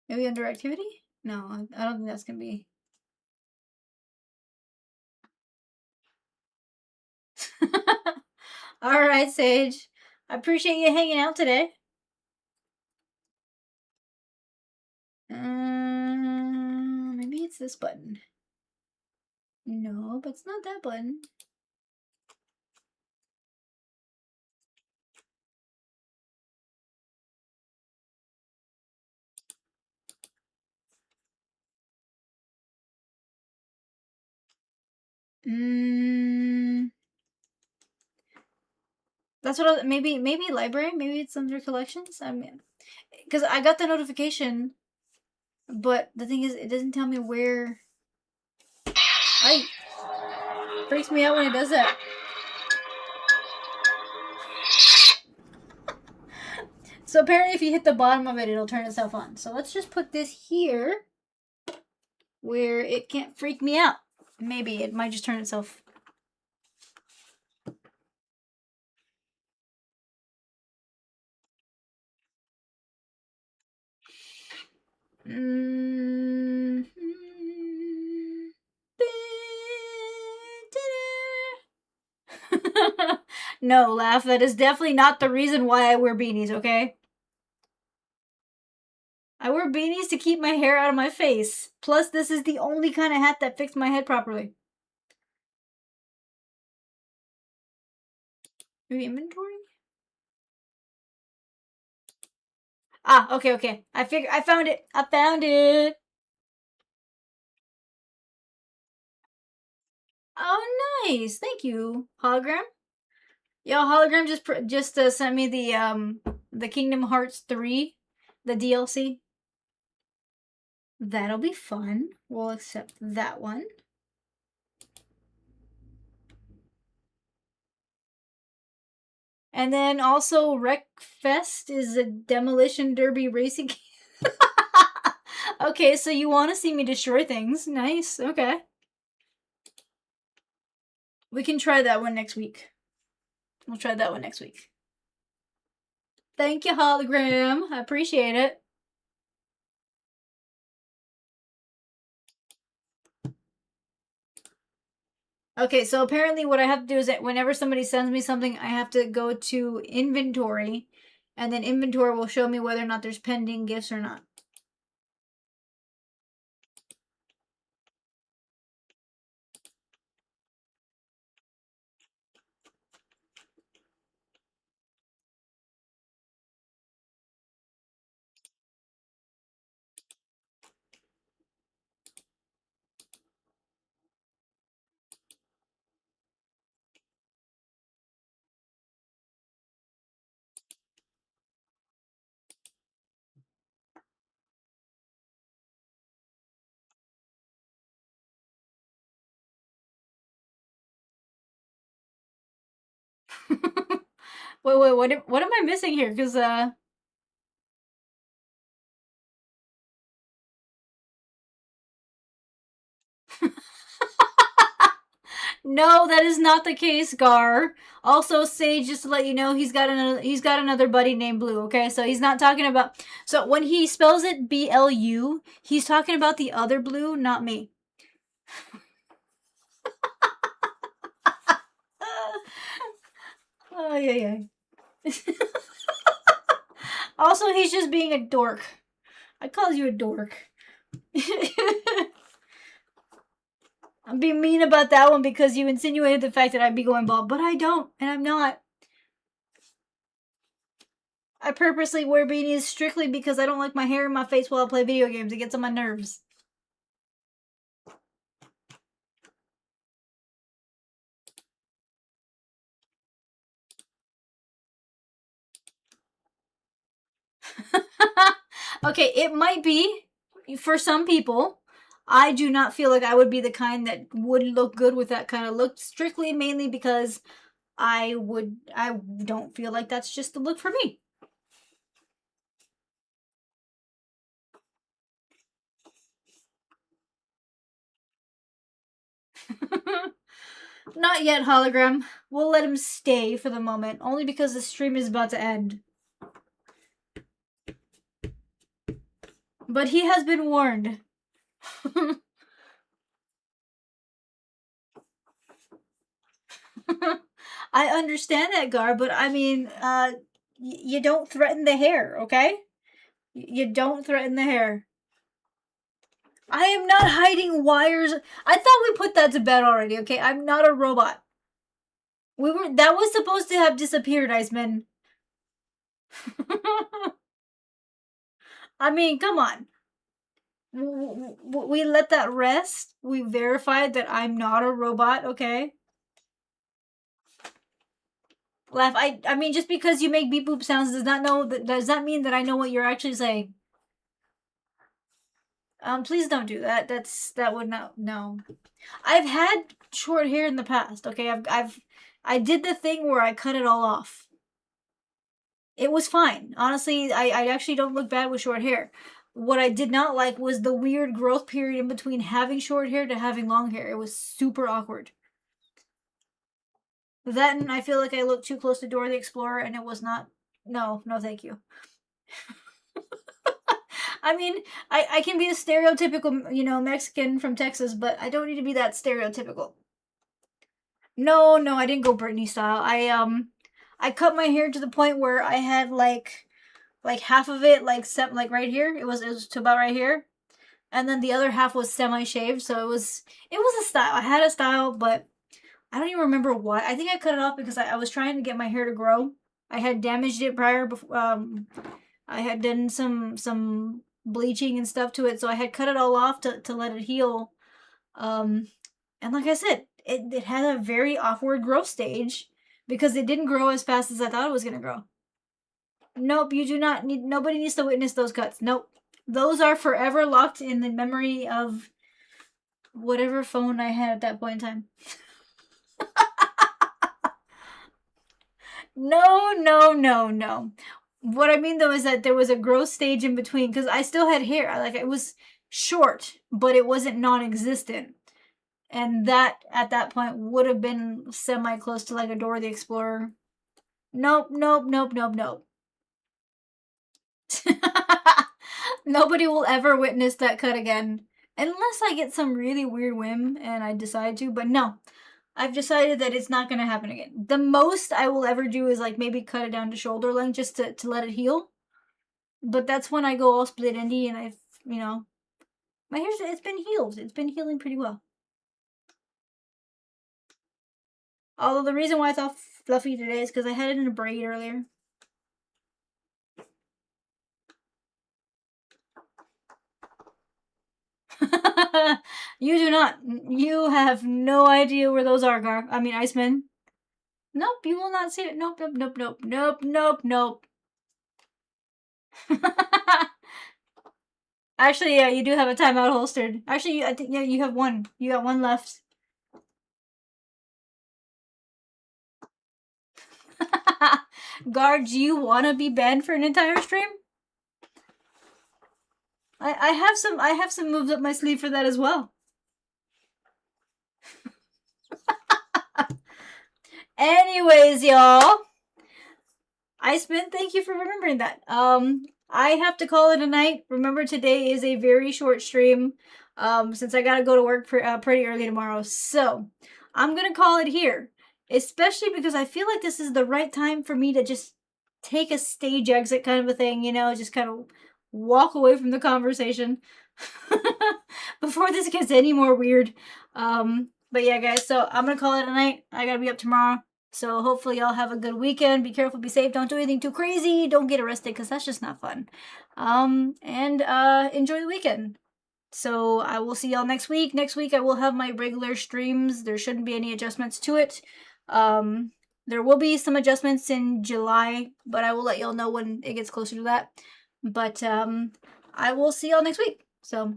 Maybe under activity? No, I don't think that's gonna be. Alright, Sage. I appreciate you hanging out today. Maybe it's this button. No, but it's not that button. That's what maybe library, maybe it's under collections. I mean, because I got the notification, but the thing is, it doesn't tell me where. Freaks me out when it does that. So apparently, if you hit the bottom of it, it'll turn itself on. So let's just put this here, where it can't freak me out. Maybe it might just turn itself. No, laugh. That is definitely not the reason why I wear beanies, okay? I wear beanies to keep my hair out of my face. Plus, this is the only kind of hat that fits my head properly. Maybe inventory? Ah, okay, okay. I found it. I found it. Oh, nice. Thank you, hologram. Yo, hologram just sent me the Kingdom Hearts 3, the DLC. That'll be fun. We'll accept that one. And then also Wreckfest is a demolition derby racing game. Okay, so you want to see me destroy things. Nice. Okay. We can try that one next week. We'll try that one next week. Thank you, hologram. I appreciate it. Okay, so apparently what I have to do is that whenever somebody sends me something, I have to go to inventory, and then inventory will show me whether or not there's pending gifts or not. Wait, what am I missing here? Because, no, that is not the case, Gar. Also, Sage, just to let you know, he's got another buddy named Blue. Okay, so he's not talking about. So when he spells it BLU, he's talking about the other Blue, not me. Oh yeah. Also, he's just being a dork. I call you a dork. I'm being mean about that one because you insinuated the fact that I'd be going bald, but I don't, and I'm not. I purposely wear beanies strictly because I don't like my hair in my face while I play video games. It gets on my nerves. Okay, it might be for some people. I do not feel like I would be the kind that would look good with that kind of look, strictly mainly because I don't feel like that's just the look for me. Not yet, hologram. We'll let him stay for the moment, only because the stream is about to end. But he has been warned. I understand that, Gar, but I mean, you don't threaten the hair, okay? You don't threaten the hair. I am not hiding wires. I thought we put that to bed already, okay? I'm not a robot. That was supposed to have disappeared, Iceman. I mean, come on. We let that rest. We verified that I'm not a robot, okay? Laugh. I mean, just because you make beep boop sounds does not mean that I know what you're actually saying. Please don't do that. That would not, no. I've had short hair in the past, okay? I did the thing where I cut it all off. It was fine. Honestly, I actually don't look bad with short hair. What I did not like was the weird growth period in between having short hair to having long hair. It was super awkward. That, and I feel like I looked too close to Dora the Explorer, and it was not. No, thank you. I mean, I can be a stereotypical, Mexican from Texas, but I don't need to be that stereotypical. No, I didn't go Britney style. I cut my hair to the point where I had like half of it like right here. It was to about right here, and then the other half was semi-shaved. So it was a style. I had a style, but I don't even remember why. I think I cut it off because I was trying to get my hair to grow. I had damaged it prior I had done some bleaching and stuff to it, so I had cut it all off to let it heal. And like I said, it had a very awkward growth stage because it didn't grow as fast as I thought it was gonna grow. Nope, you do not need. Nobody needs to witness those cuts. Nope, those are forever locked in the memory of whatever phone I had at that point in time. No. What I mean though is that there was a growth stage in between because I still had hair. Like it was short, but it wasn't non-existent. And that at that point would have been semi close to like a Dora the Explorer. Nope. Nobody will ever witness that cut again. Unless I get some really weird whim and I decide to, but no. I've decided that it's not going to happen again. The most I will ever do is like maybe cut it down to shoulder length just to let it heal. But that's when I go all split endy and I've, my hair's, it's been healed. It's been healing pretty well. Although the reason why it's all fluffy today is because I had it in a braid earlier. You do not. You have no idea where those are, Gar. I mean, Iceman. Nope, you will not see it. Nope. Actually, yeah, you do have a timeout holstered. Actually, I think yeah, you have one. You got one left. Guard, do you want to be banned for an entire stream? I have some moves up my sleeve for that as well. Anyways, y'all. Iceman, thank you for remembering that. I have to call it a night. Remember, today is a very short stream. Since I gotta go to work pretty early tomorrow. So, I'm gonna call it here. Especially because I feel like this is the right time for me to just take a stage exit kind of a thing, just kind of walk away from the conversation before this gets any more weird. But yeah, guys, so I'm gonna call it a night. I gotta be up tomorrow. So hopefully y'all have a good weekend. Be careful, be safe, don't do anything too crazy. Don't get arrested because that's just not fun. And enjoy the weekend. So I will see y'all next week. Next week I will have my regular streams. There shouldn't be any adjustments to it. There will be some adjustments in July, but I will let y'all know when it gets closer to that. But I will see y'all next week. So